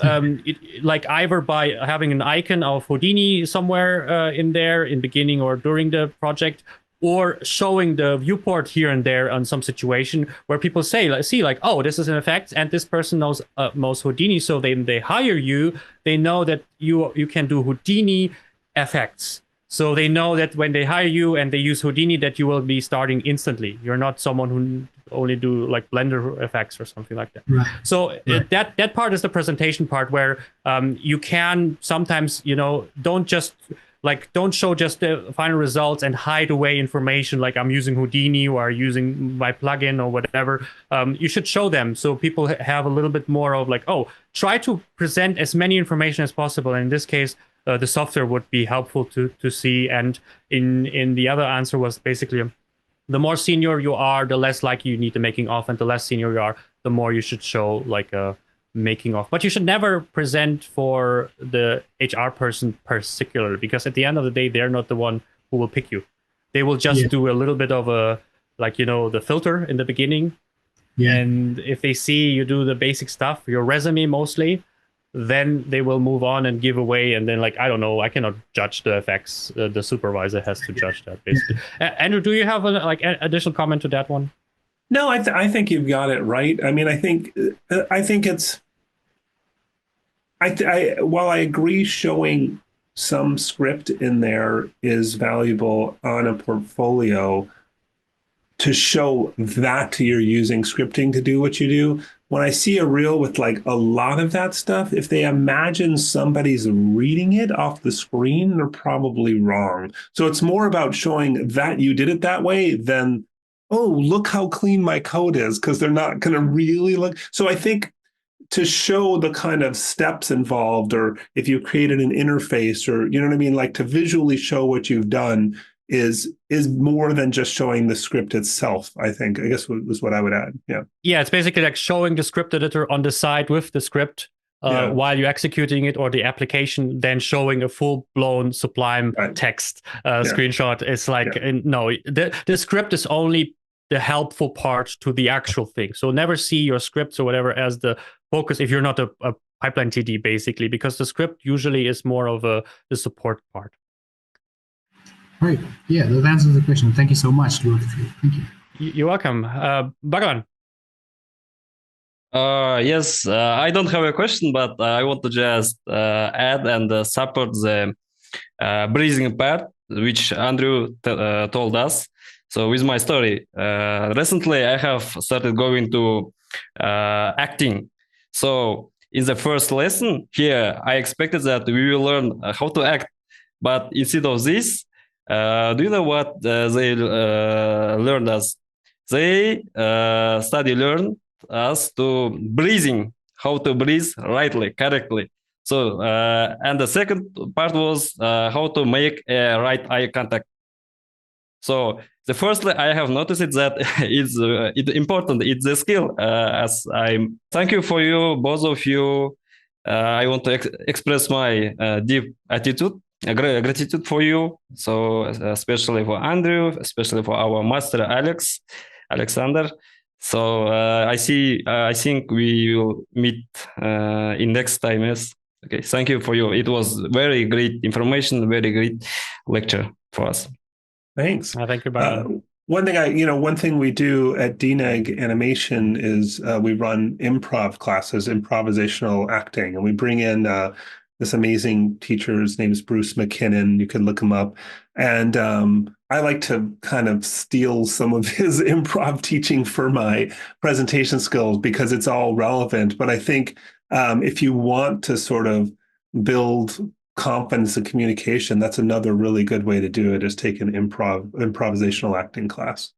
like either by having an icon of Houdini somewhere in there in beginning or during the project, or showing the viewport here and there on some situation where people see like, oh, this is an effect and this person knows Houdini. So they hire you, they know that you can do Houdini effects. So they know that when they hire you and they use Houdini, that you will be starting instantly. You're not someone who only do like Blender effects or something like that. Right. So Right. that part is the presentation part, where you can sometimes, don't show just the final results and hide away information like I'm using Houdini or using my plugin or whatever. You should show them so people have a little bit more of like, oh, try to present as many information as possible. And in this case, the software would be helpful to see. And in the other answer was basically, the more senior you are, the less likely you need the making of, and the less senior you are, the more you should show like a making of. But you should never present for the HR person particularly, because at the end of the day, they're not the one who will pick you. They will just do a little bit of a, like, the filter in the beginning. Yeah. And if they see you do the basic stuff, your resume mostly, then they will move on and give away. And then, like, I don't know, I cannot judge the effects. The supervisor has to judge that, basically. Andrew, do you have an additional comment to that one? No, I think you've got it right. I mean, I think it's, while I agree showing some script in there is valuable on a portfolio to show that you're using scripting to do what you do, when I see a reel with like a lot of that stuff, if they imagine somebody's reading it off the screen, they're probably wrong. So it's more about showing that you did it that way than, oh, look how clean my code is, because they're not going to really look. So I think to show the kind of steps involved, or if you created an interface, or you know what I mean, like to visually show what you've done is more than just showing the script itself, I think, I guess was what I would add. Yeah. Yeah, it's basically like showing the script editor on the side with the script, while you're executing it, or the application then showing a full-blown Sublime text screenshot. It's like, no, the script is only the helpful part to the actual thing. So never see your scripts or whatever as the focus if you're not a pipeline TD, basically, because the script usually is more of the support part. Right. Yeah, that answers the question. Thank you so much to both of you. Thank you. You're welcome. Bhagavan. Yes, I don't have a question, but I want to just add and support the breathing part, which Andrew told us. So with my story, recently I have started going to acting. So in the first lesson here, I expected that we will learn how to act. But instead of this, do you know what they learned us? They learned us to breathing, how to breathe rightly, correctly. So, and the second part was how to make a right eye contact. So the firstly, I have noticed that it's important. It's a skill. As I thank you for you, both of you. I want to express my deep gratitude for you. So especially for Andrew, especially for our master Alexander. So I think we will meet in next time. Yes. Okay. Thank you for you. It was very great information, very great lecture for us. Thanks. Thank you. One thing we do at DNEG Animation is we run improv classes, improvisational acting, and we bring in this amazing teacher. His name is Bruce McKinnon. You can look him up. And I like to kind of steal some of his improv teaching for my presentation skills because it's all relevant. But I think if you want to sort of build confidence in communication, that's another really good way to do it, is take an improvisational acting class.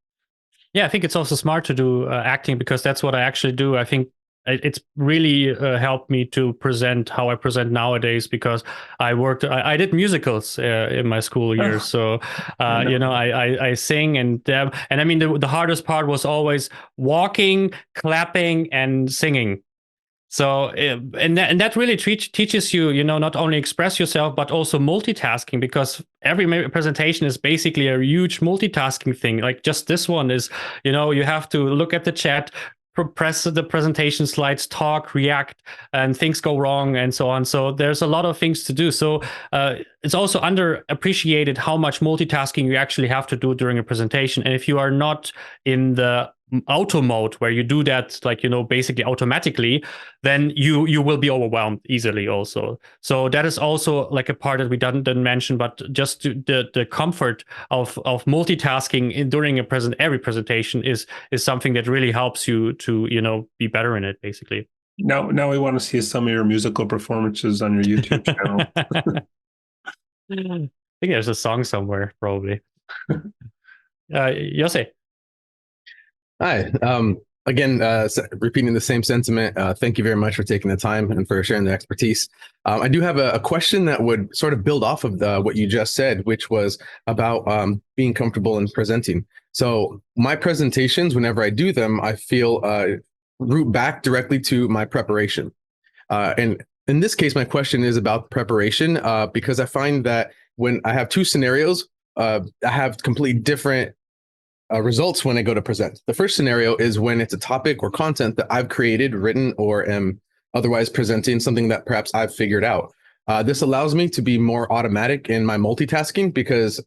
Yeah, I think it's also smart to do acting, because that's what I actually do. I think it's really helped me to present how I present nowadays, because I did musicals in my school years. So, I sing and I mean, the hardest part was always walking, clapping, and singing. So, and that really teaches you, not only express yourself, but also multitasking, because every presentation is basically a huge multitasking thing. Like just this one is, you have to look at the chat, press the presentation slides, talk, react, and things go wrong and so on. So there's a lot of things to do. So it's also underappreciated how much multitasking you actually have to do during a presentation. And if you are not in the auto mode where you do that, like, basically automatically, then you will be overwhelmed easily also. So that is also like a part that we didn't mention, but just the comfort of multitasking during every presentation is something that really helps you to be better in it, basically. Now we want to see some of your musical performances on your YouTube channel. I think there's a song somewhere, probably. Yose. Hi. Again, repeating the same sentiment. Thank you very much for taking the time and for sharing the expertise. I do have a question that would sort of build off of what you just said, which was about being comfortable in presenting. So my presentations, whenever I do them, I feel root back directly to my preparation. And in this case, my question is about preparation, because I find that when I have two scenarios, I have completely different results when I go to present. The first scenario is when it's a topic or content that I've created, written, or am otherwise presenting something that perhaps I've figured out. This allows me to be more automatic in my multitasking, because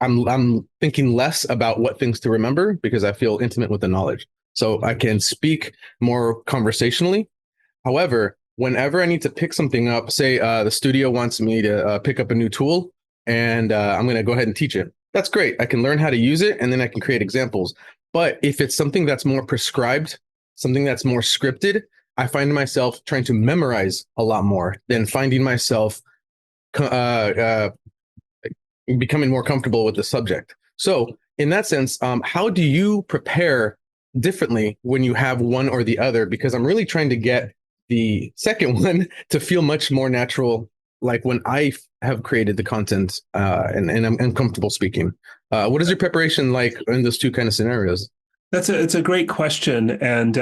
I'm thinking less about what things to remember, because I feel intimate with the knowledge. So I can speak more conversationally. However, whenever I need to pick something up, say the studio wants me to pick up a new tool, and I'm going to go ahead and teach it. That's great. I can learn how to use it, and then I can create examples. But if it's something that's more prescribed, something that's more scripted, I find myself trying to memorize a lot more than finding myself becoming more comfortable with the subject. So in that sense, how do you prepare differently when you have one or the other? Because I'm really trying to get the second one to feel much more natural, like when I have created the content and I'm comfortable speaking. What is your preparation like in those two kind of scenarios? It's a great question. And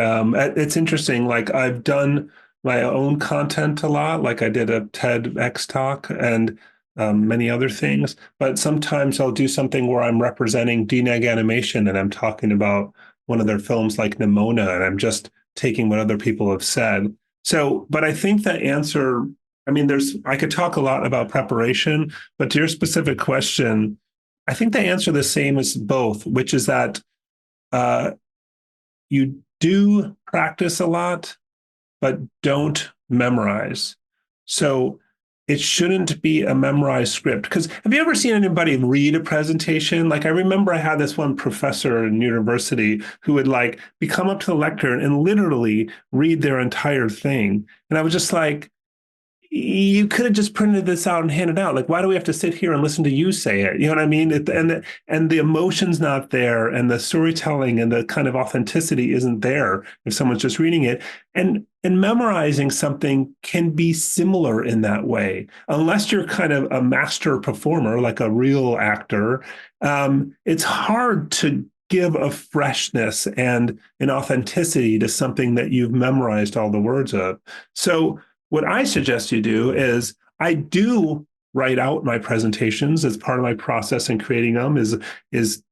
it's interesting. Like I've done my own content a lot, like I did a TEDx talk and many other things. But sometimes I'll do something where I'm representing DNEG Animation and I'm talking about one of their films like Nimona, and I'm just taking what other people have said. So, but I think the answer, I mean, I could talk a lot about preparation, but to your specific question, I think the answer the same as both, which is that you do practice a lot, but don't memorize. So it shouldn't be a memorized script. Because have you ever seen anybody read a presentation? Like I remember I had this one professor in university who would like come up to the lectern and literally read their entire thing. And I was just like, you could have just printed this out and handed out. Like, why do we have to sit here and listen to you say it? You know what I mean? And the emotion's not there, and the storytelling and the kind of authenticity isn't there if someone's just reading it. And memorizing something can be similar in that way, unless you're kind of a master performer, like a real actor. It's hard to give a freshness and an authenticity to something that you've memorized all the words of. So what I suggest you do is I do write out my presentations as part of my process in creating them is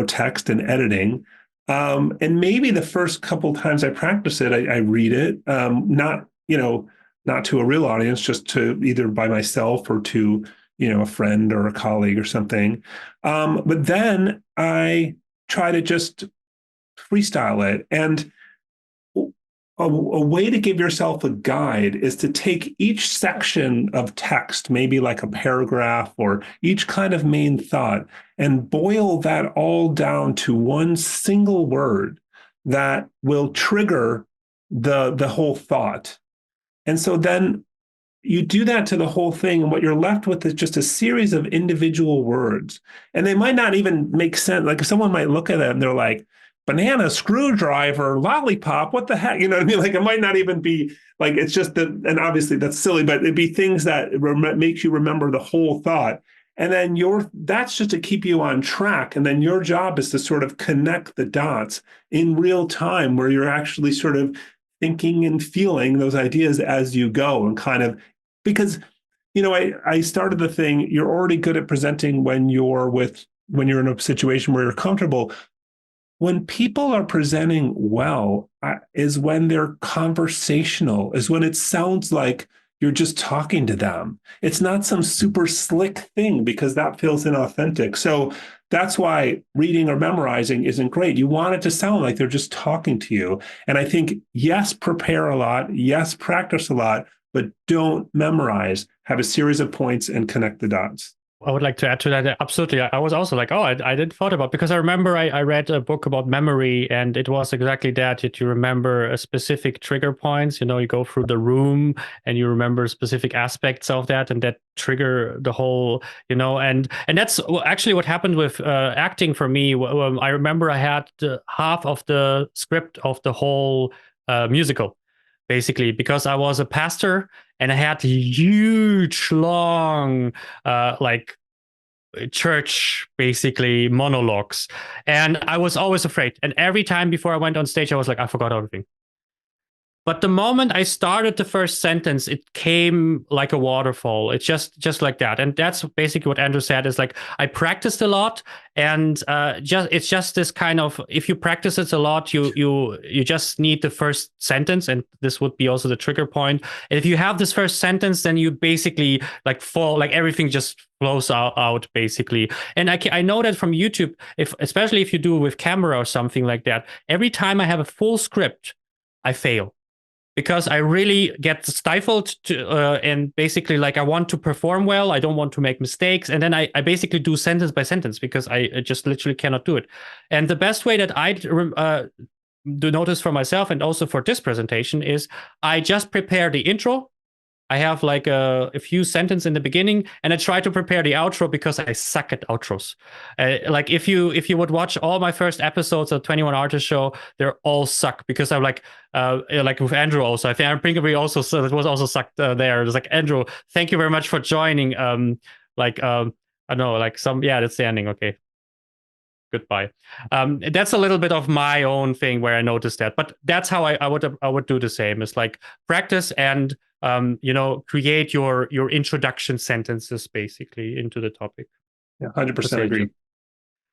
text and editing. And maybe the first couple times I practice it, I read it, not to a real audience, just to either by myself or to, a friend or a colleague or something. But then I try to just freestyle it. And a way to give yourself a guide is to take each section of text, maybe like a paragraph or each kind of main thought, and boil that all down to one single word that will trigger the whole thought. And so then you do that to the whole thing, and what you're left with is just a series of individual words. And they might not even make sense. Like someone might look at it and they're like, banana, screwdriver, lollipop, what the heck? You know what I mean? Like it might not even be like, it's just that, and obviously that's silly, but it'd be things that make you remember the whole thought. And then that's just to keep you on track. And then your job is to sort of connect the dots in real time where you're actually sort of thinking and feeling those ideas as you go and kind of, because, I started the thing, you're already good at presenting when you're in a situation where you're comfortable. When people are presenting well is when they're conversational, is when it sounds like you're just talking to them. It's not some super slick thing because that feels inauthentic. So that's why reading or memorizing isn't great. You want it to sound like they're just talking to you. And I think, yes, prepare a lot. Yes, practice a lot, but don't memorize. Have a series of points and connect the dots. I would like to add to that. Absolutely. I was also like, I didn't thought about, because I remember I read a book about memory, and it was exactly that you remember a specific trigger points. You go through the room and you remember specific aspects of that, and that trigger the whole, and that's actually what happened with acting for me. I remember I had half of the script of the whole musical, basically, because I was a pastor and I had huge, long, church, basically, monologues. And I was always afraid. And every time before I went on stage, I was like, I forgot everything. But the moment I started the first sentence, it came like a waterfall. It's just like that. And that's basically what Andrew said, is like, I practiced a lot, and it's just this kind of, if you practice it a lot, you just need the first sentence, and this would be also the trigger point. And if you have this first sentence, then you basically everything just flows out basically. And I know that from YouTube, especially if you do it with camera or something like that, every time I have a full script, I fail. Because I really get stifled and basically I want to perform well. I don't want to make mistakes. And then I basically do sentence by sentence because I just literally cannot do it. And the best way that I do notice for myself and also for this presentation is I just prepare the intro. I have a few sentences in the beginning, and I try to prepare the outro because I suck at outros. If you would watch all my first episodes of 21 Artist Show, they're all suck because I'm like with Andrew also. I think we also it was also sucked there. It's like, Andrew, thank you very much for joining. I don't know, that's the ending. Okay. goodbye. That's a little bit of my own thing where I noticed that, but that's how I would do the same. It's like practice and create your introduction sentences basically into the topic. Yeah, 100% agree.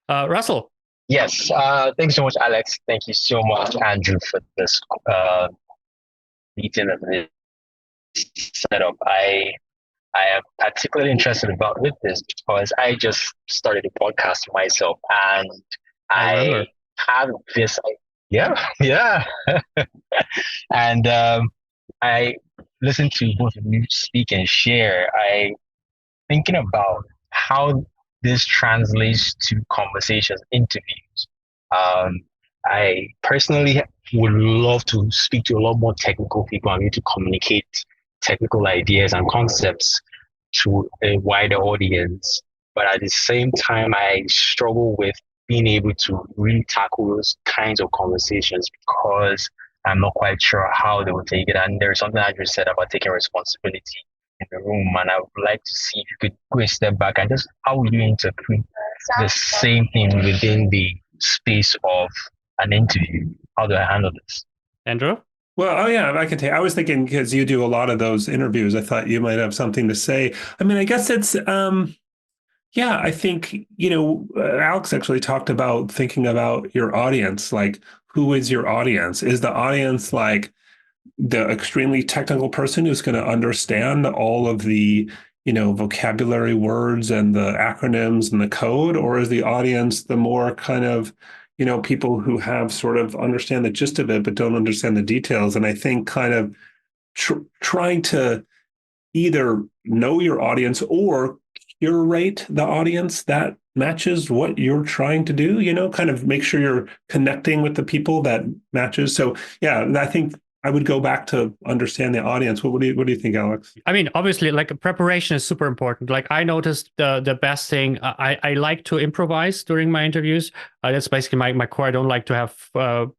Russell. Yes. Thanks so much, Alex. Thank you so much, Andrew, for this meeting and this setup. I am particularly interested with this because I just started a podcast myself, and I have this. Yeah. And I listen to both of you speak and share. I thinking about how this translates to conversations, interviews. I personally would love to speak to a lot more technical people and to communicate technical ideas and concepts to a wider audience. But at the same time, I struggle with being able to really tackle those kinds of conversations because I'm not quite sure how they will take it. And there's something I just said about taking responsibility in the room. And I would like to see if you could go a step back and just how will you interpret the same thing within the space of an interview? How do I handle this? Andrew? Well, yeah, I can take. I was thinking because you do a lot of those interviews, I thought you might have something to say. I mean, I guess it's, I think, Alex actually talked about thinking about your audience. Like, who is your audience? Is the audience like the extremely technical person who's going to understand all of the, vocabulary words and the acronyms and the code? Or is the audience the more kind of, people who have sort of understand the gist of it, but don't understand the details? And I think kind of trying to either know your audience or curate the audience that matches what you're trying to do, kind of make sure you're connecting with the people that matches. So yeah, I think I would go back to understand the audience. What do you think, Alex? I mean, obviously, like preparation is super important. Like I noticed the best thing, I like to improvise during my interviews. That's basically my core. I don't like to have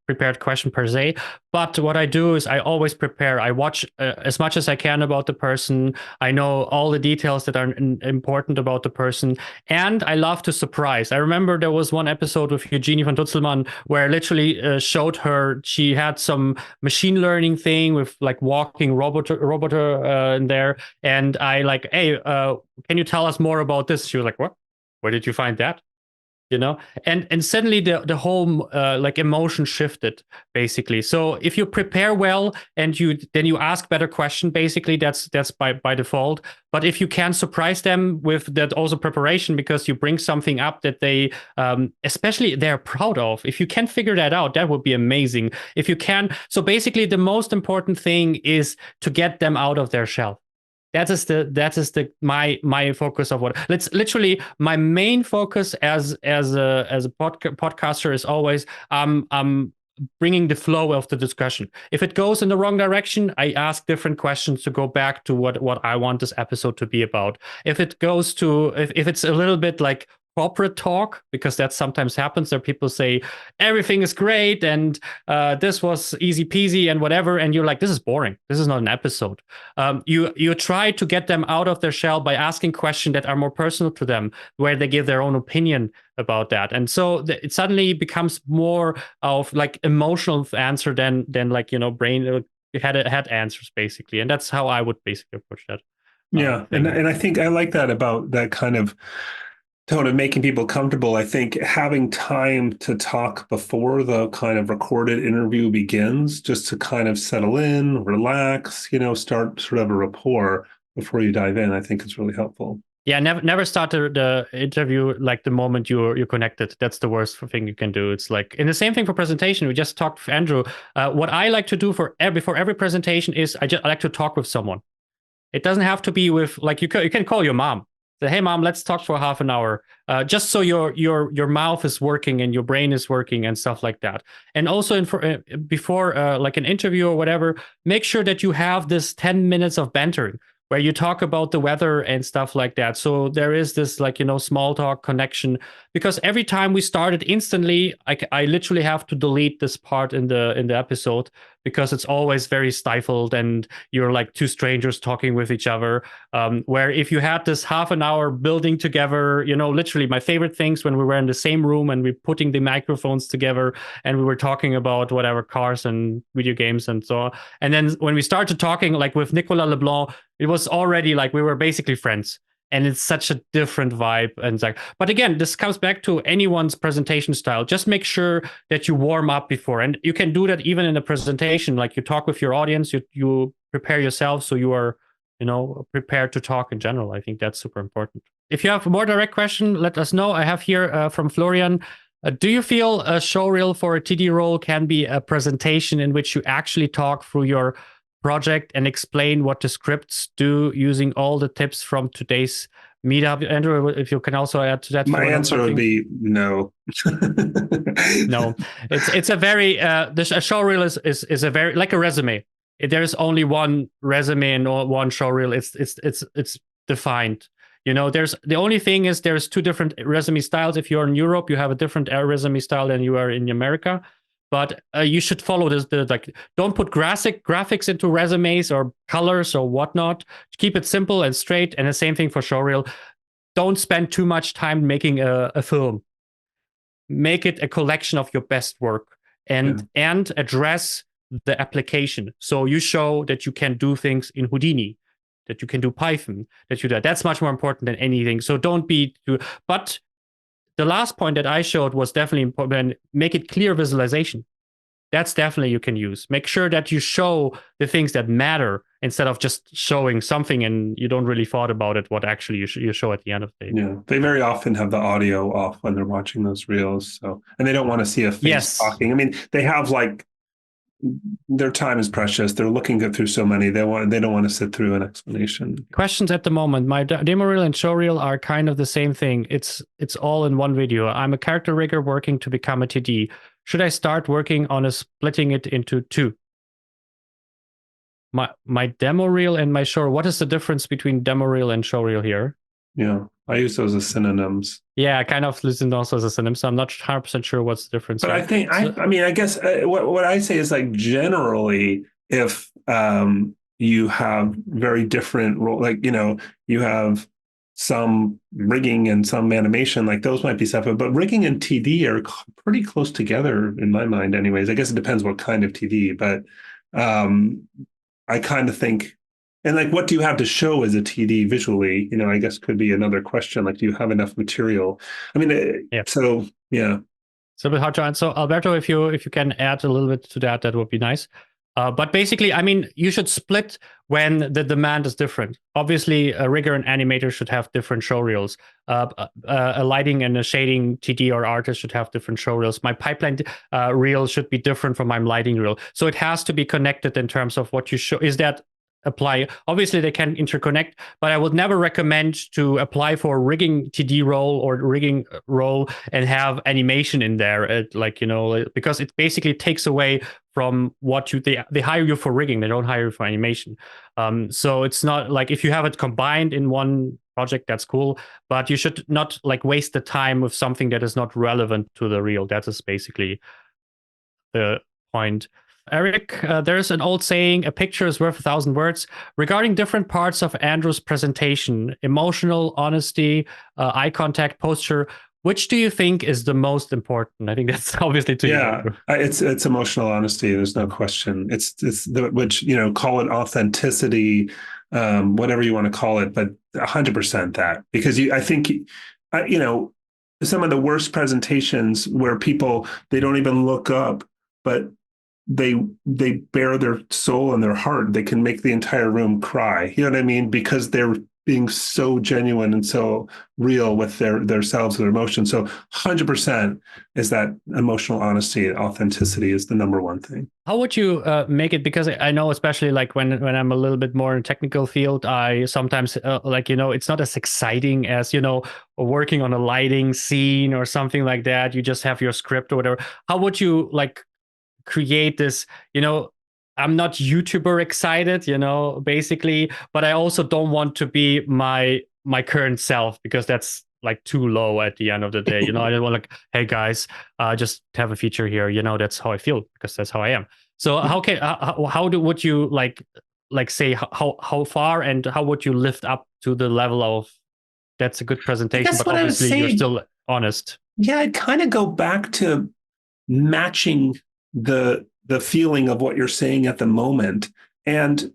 prepared question per se. But what I do is I always prepare. I watch as much as I can about the person. I know all the details that are important about the person. And I love to surprise. I remember there was one episode with 𝐭𝐡𝐢𝐬 where I literally showed her, she had some machine learning thing with like walking robot in there. And I like, hey, can you tell us more about this? She was like, what? Where did you find that? And suddenly the whole like emotion shifted basically. So if you prepare well and then you ask better question, basically that's by default. But if you can surprise them with that also preparation, because you bring something up that they especially they're proud of, if you can figure that out, that would be amazing. If you can, so basically the most important thing is to get them out of their shell. That is my focus of what. Let's literally my main focus as a podcaster is always bringing the flow of the discussion. If it goes in the wrong direction, I ask different questions to go back to what I want this episode to be about. If it goes to if it's a little bit like corporate talk, because that sometimes happens, there people say everything is great and this was easy peasy and whatever, and you're like, this is boring, this is not an episode. You try to get them out of their shell by asking questions that are more personal to them, where they give their own opinion about that, and so it suddenly becomes more of like emotional answer than like brain head answers basically. And that's how I would basically approach that. And I think I like that about that kind of tone of making people comfortable. I think having time to talk before the kind of recorded interview begins, just to kind of settle in, relax, start sort of a rapport before you dive in, I think it's really helpful. Yeah, never start the interview like the moment you're connected. That's the worst thing you can do. It's like, and the same thing for presentation. We just talked with Andrew. What I like to do before every presentation is I like to talk with someone. It doesn't have to be with, like, you can call your mom. Say, hey mom, let's talk for half an hour, just so your mouth is working and your brain is working and stuff like that. And also before like an interview or whatever, make sure that you have this 10 minutes of bantering where you talk about the weather and stuff like that. So there is this like, small talk connection, because every time we started instantly, I literally have to delete this part in the episode, because it's always very stifled and you're like two strangers talking with each other. Where if you had this half an hour building together, literally my favorite things when we were in the same room and we're putting the microphones together and we were talking about whatever, cars and video games and so on. And then when we started talking like with Nicolas Leblanc, it was already like we were basically friends. And it's such a different vibe. And like, but again, this comes back to anyone's presentation style. Just make sure that you warm up before, and you can do that even in a presentation. Like you talk with your audience, you prepare yourself so you are, prepared to talk in general. I think that's super important. If you have a more direct question, let us know. I have here from Florian. Do you feel a showreel for a TD role can be a presentation in which you actually talk through your project and explain what the scripts do using all the tips from today's meetup? Andrew, if you can also add to that. My answer would be no. No, it's a very a showreel is a very like a resume. There's only one resume and one showreel. It's defined. There's the only thing is there's two different resume styles. If you're in Europe, you have a different resume style than you are in America. But you should follow this. Don't put graphics into resumes or colors or whatnot. Keep it simple and straight. And the same thing for showreel. Don't spend too much time making a film. Make it a collection of your best work and address the application. So you show that you can do things in Houdini, that you can do Python, that's much more important than anything. So don't be too. But the last point that I showed was definitely important. Make it clear visualization. That's definitely you can use. Make sure that you show the things that matter instead of just showing something and you don't really thought about it, what actually you show at the end of the day. Yeah, they very often have the audio off when they're watching those reels. So, and they don't want to see a face talking. I mean, they have like, their time is precious. They're looking through so many. They don't want to sit through an explanation. Questions at the moment. My demo reel and show reel are kind of the same thing. It's all in one video. I'm a character rigger working to become a TD. Should I start working on splitting it into two? My demo reel and my show. What is the difference between demo reel and show reel here? Yeah, I use those as synonyms. Yeah, I kind of listen also as a synonym, so I'm not 100% sure what's the difference. But I think, I guess what I say is like generally, if you have very different role, like, you have some rigging and some animation, like those might be separate, but rigging and TD are pretty close together in my mind anyways. I guess it depends what kind of TD, but I kind of think, and like, what do you have to show as a TD visually? I guess could be another question. Like, do you have enough material? I mean, so yeah. It's a bit hard to answer. Alberto, if you can add a little bit to that, that would be nice. But basically, I mean, you should split when the demand is different. Obviously, a rigger and animator should have different show reels. A lighting and a shading TD or artist should have different show reels. My pipeline reel should be different from my lighting reel. So it has to be connected in terms of what you show. Is that apply? Obviously, they can interconnect, but I would never recommend to apply for a rigging TD role or rigging role and have animation in there. Because it basically takes away from what they hire you for rigging. They don't hire you for animation. So it's not like if you have it combined in one project, that's cool, but you should not like waste the time with something that is not relevant to the reel. That is basically the point. Eric, there's an old saying, a picture is worth 1,000 words. Regarding different parts of Andrew's presentation, emotional, honesty, eye contact, posture, which do you think is the most important? I think that's obviously to you. Yeah, it's emotional honesty. There's no question. It's which, call it authenticity, whatever you want to call it, but 100% that, because I think, some of the worst presentations where people, they don't even look up, but they bare their soul and their heart. They can make the entire room cry. You know what I mean? Because they're being so genuine and so real with their selves, their emotions. So 100% is that emotional honesty, authenticity is the number one thing. How would you make it? Because I know, especially like when I'm a little bit more in technical field, I sometimes it's not as exciting as, working on a lighting scene or something like that. You just have your script or whatever. How would you like create this, I'm not YouTuber excited, basically, but I also don't want to be my current self, because that's like too low at the end of the day. I don't want like, hey guys, just have a feature here. That's how I feel, because that's how I am. So would you like say how far, and how would you lift up to the level of that's a good presentation, but obviously you're still honest. Yeah, I'd kind of go back to matching the feeling of what you're saying at the moment, and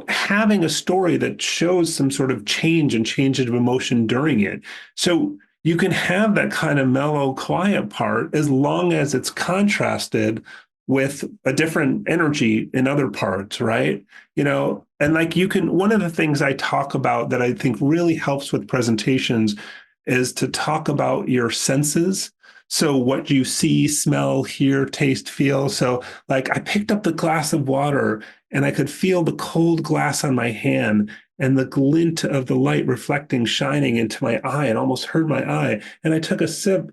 having a story that shows some sort of change of emotion during it. So you can have that kind of mellow, quiet part as long as it's contrasted with a different energy in other parts, right? And like one of the things I talk about that I think really helps with presentations is to talk about your senses. So what you see, smell, hear, taste, feel. So like I picked up the glass of water and I could feel the cold glass on my hand and the glint of the light reflecting, shining into my eye. It almost hurt my eye. And I took a sip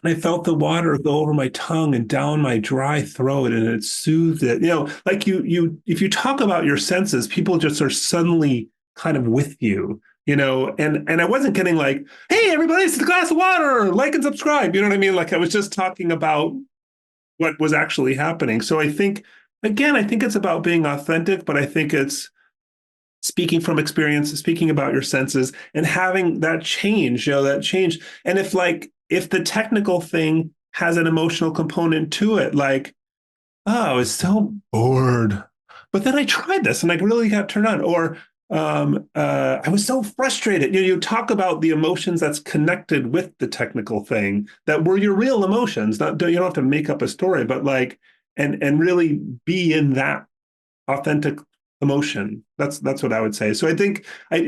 and I felt the water go over my tongue and down my dry throat, and it soothed it. Like if you talk about your senses, people just are suddenly kind of with you. And I wasn't getting like, hey, everybody, it's a glass of water, like and subscribe. You know what I mean? Like I was just talking about what was actually happening. So I think it's about being authentic, but I think it's speaking from experience, speaking about your senses, and having that change, And if the technical thing has an emotional component to it, like, oh, I was so bored, but then I tried this and I really got turned on, or I was so frustrated. You talk about the emotions that's connected with the technical thing that were your real emotions. You don't have to make up a story, but and really be in that authentic emotion. That's what I would say. So I think I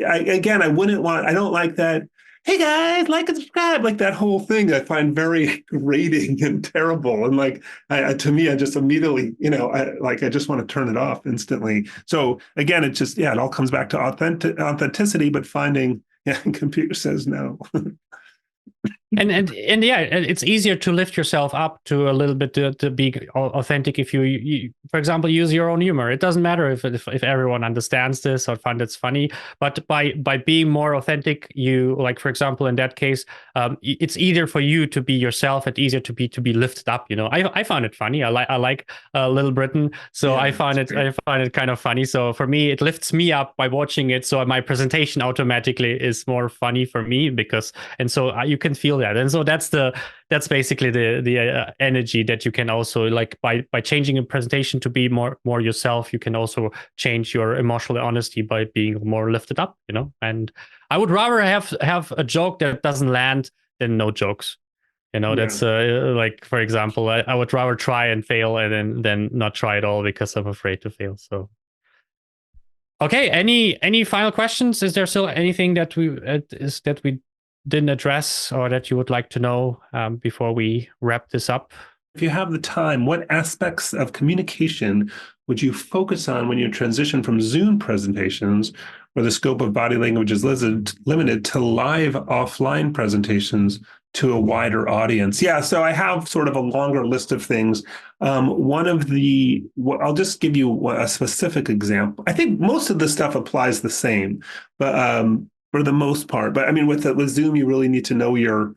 don't like that. Hey guys, like and subscribe, like that whole thing I find very grating and terrible. And to me, I just immediately, I just want to turn it off instantly. So again, it all comes back to authenticity, but finding, computer says no. And yeah, it's easier to lift yourself up to a little bit to be authentic if you, for example, use your own humor. It doesn't matter if everyone understands this or finds it's funny, but by being more authentic, you, like, for example, in that case, it's easier for you to be yourself and easier to be lifted up. I found it funny. I like Little Britain, so yeah, I find it kind of funny. So for me, it lifts me up by watching it. So my presentation automatically is more funny for me so you can feel that. And so that's basically the energy that you can also, like, by changing a presentation to be more yourself, you can also change your emotional honesty by being more lifted up, and I would rather have a joke that doesn't land than no jokes. That's like, for example, I would rather try and fail and then not try at all because I'm afraid to fail. So okay, any final questions? Is there still anything that we didn't address or that you would like to know before we wrap this up? If you have the time, what aspects of communication would you focus on when you transition from Zoom presentations, where the scope of body language is limited, to live offline presentations to a wider audience? Yeah, so I have sort of a longer list of things. I'll just give you a specific example. I think most of the stuff applies the same, but for the most part. But I mean, with Zoom, you really need to know your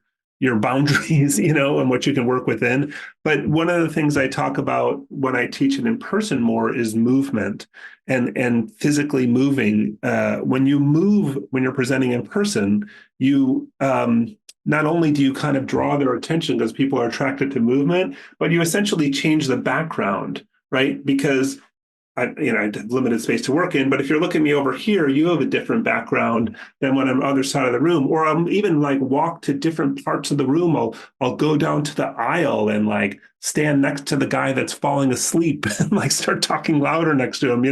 boundaries, and what you can work within. But one of the things I talk about when I teach it in person more is movement and physically moving. When you move, when you're presenting in person, you not only do you kind of draw their attention because people are attracted to movement, but you essentially change the background, right? Because I have limited space to work in, but if you're looking at me over here, you have a different background than when I'm on the other side of the room. Or I'm even walk to different parts of the room. I'll go down to the aisle and stand next to the guy that's falling asleep and start talking louder next to him,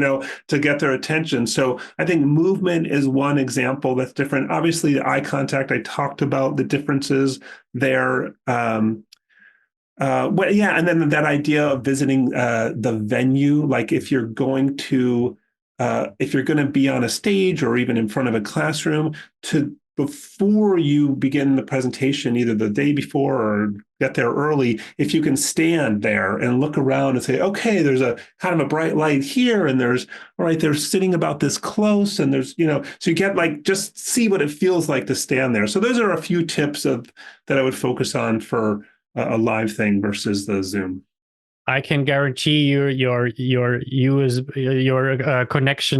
to get their attention. So I think movement is one example that's different. Obviously, the eye contact, I talked about the differences there. And then that idea of visiting the venue, like if you're going to be on a stage or even in front of a classroom, to before you begin the presentation, either the day before or get there early, if you can stand there and look around and say, okay, there's a kind of a bright light here, and there's, all right, they're sitting about this close, and there's, so you get like, just see what it feels like to stand there. So those are a few tips that I would focus on for a live thing versus the Zoom. I can guarantee your connection,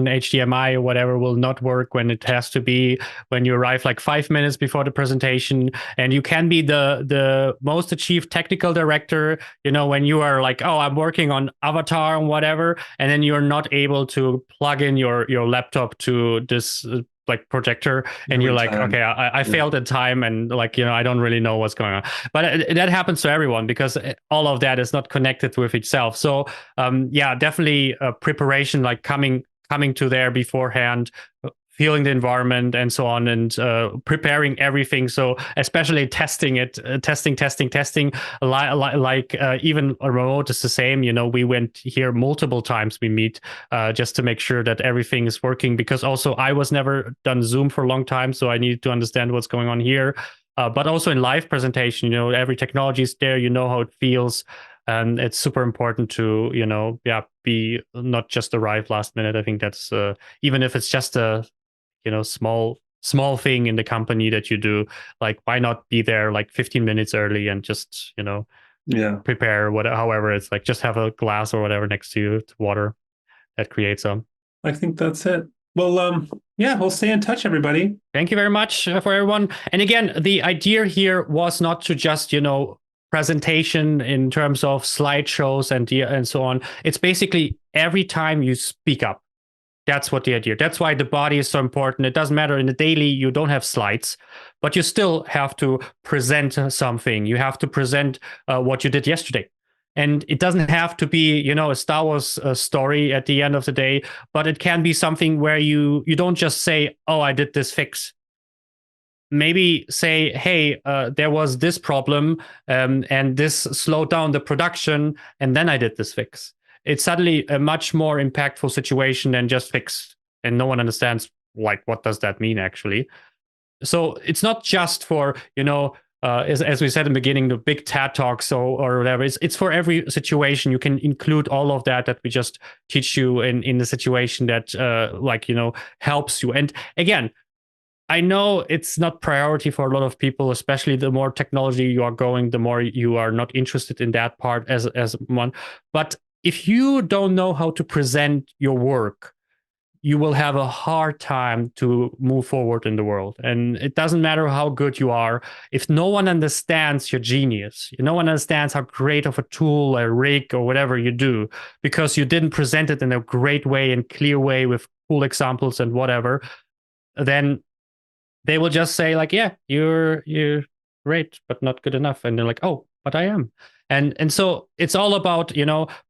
HDMI or whatever, will not work when it has to be when you arrive like 5 minutes before the presentation. And you can be the most achieved technical director, when you are like, oh, I'm working on Avatar and whatever, and then you're not able to plug in your laptop to this like projector, and you're like, okay, I failed in time, and like, I don't really know what's going on. But that happens to everyone because all of that is not connected with itself. So yeah, definitely preparation, like coming to there beforehand, feeling the environment and so on, and preparing everything. So especially testing it, testing. Like even a remote is the same. We went here multiple times. We meet just to make sure that everything is working. Because also I was never done Zoom for a long time, so I needed to understand what's going on here. But also in live presentation, every technology is there. How it feels. And it's super important to, be not just arrive last minute. I think that's even if it's just a small thing in the company that you do, like why not be there like 15 minutes early and just prepare however it's like, just have a glass or whatever next to you to water. That creates I think that's it. Well, we'll stay in touch, everybody. Thank you very much for everyone. And again, the idea here was not to just presentation in terms of slideshows and so on. It's basically every time you speak up. That's what the idea. That's why the body is so important. It doesn't matter in the daily, you don't have slides, but you still have to present something. You have to present what you did yesterday. And it doesn't have to be, a Star Wars story at the end of the day, but it can be something where you don't just say, oh, I did this fix. Maybe say, hey, there was this problem and this slowed down the production, and then I did this fix. It's suddenly a much more impactful situation than just fix, and no one understands like what does that mean actually. So it's not just for as we said in the beginning, the big TED talks or whatever. It's for every situation. You can include all of that we just teach you in the situation that helps you. And again, I know it's not priority for a lot of people, especially the more technology you are going, the more you are not interested in that part as one. But if you don't know how to present your work, you will have a hard time to move forward in the world. And it doesn't matter how good you are. If no one understands your genius, no one understands how great of a tool, a rig, or whatever you do, because you didn't present it in a great way and clear way with cool examples and whatever, then they will just say like, yeah, you're great, but not good enough. And they're like, oh, but I am. And so it's all about,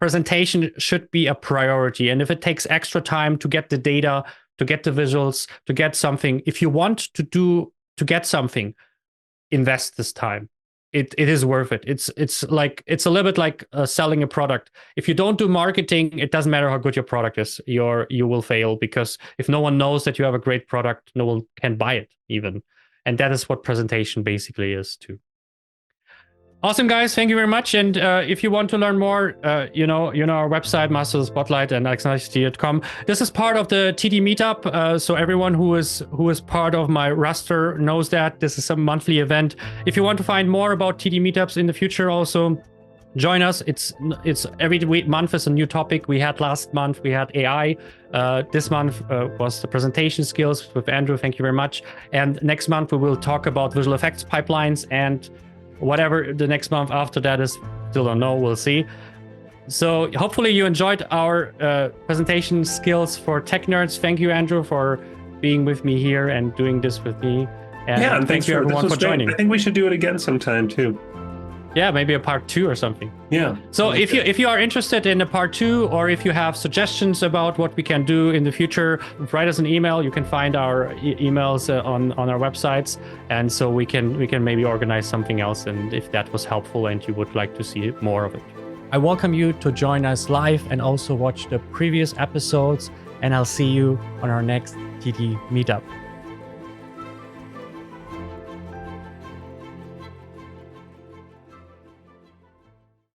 presentation should be a priority. And if it takes extra time to get the data, to get the visuals, to get something, if you want to get something, invest this time. It is worth it. It's a little bit like selling a product. If you don't do marketing, it doesn't matter how good your product is. You will fail, because if no one knows that you have a great product, no one can buy it even. And that is what presentation basically is too. Awesome, guys. Thank you very much. And if you want to learn more, our website, Master of the Spotlight and 𝐢𝐦𝐩𝐨𝐫𝐭𝐚𝐧𝐭 does is part of the TD Meetup. So everyone who is part of my roster knows that this is a monthly event. If you want to find more about TD Meetups in the future, also join us. It's every month is a new topic. We had last month, we had AI. This month was the presentation skills with Andrew. Thank you very much. And next month, we will talk about visual effects pipelines, and whatever the next month after that is, still don't know, we'll see. So hopefully you enjoyed our presentation skills for tech nerds. Thank you, Andrew, for being with me here and doing this with me. And thank you everyone for joining. I think we should do it again sometime too. Yeah, maybe a part 2 or something. Yeah. So if you are interested in a part 2, or if you have suggestions about what we can do in the future, write us an email. You can find our emails on our websites, and so we can maybe organize something else. And if that was helpful and you would like to see more of it, I welcome you to join us live and also watch the previous episodes. And I'll see you on our next TD Meetup.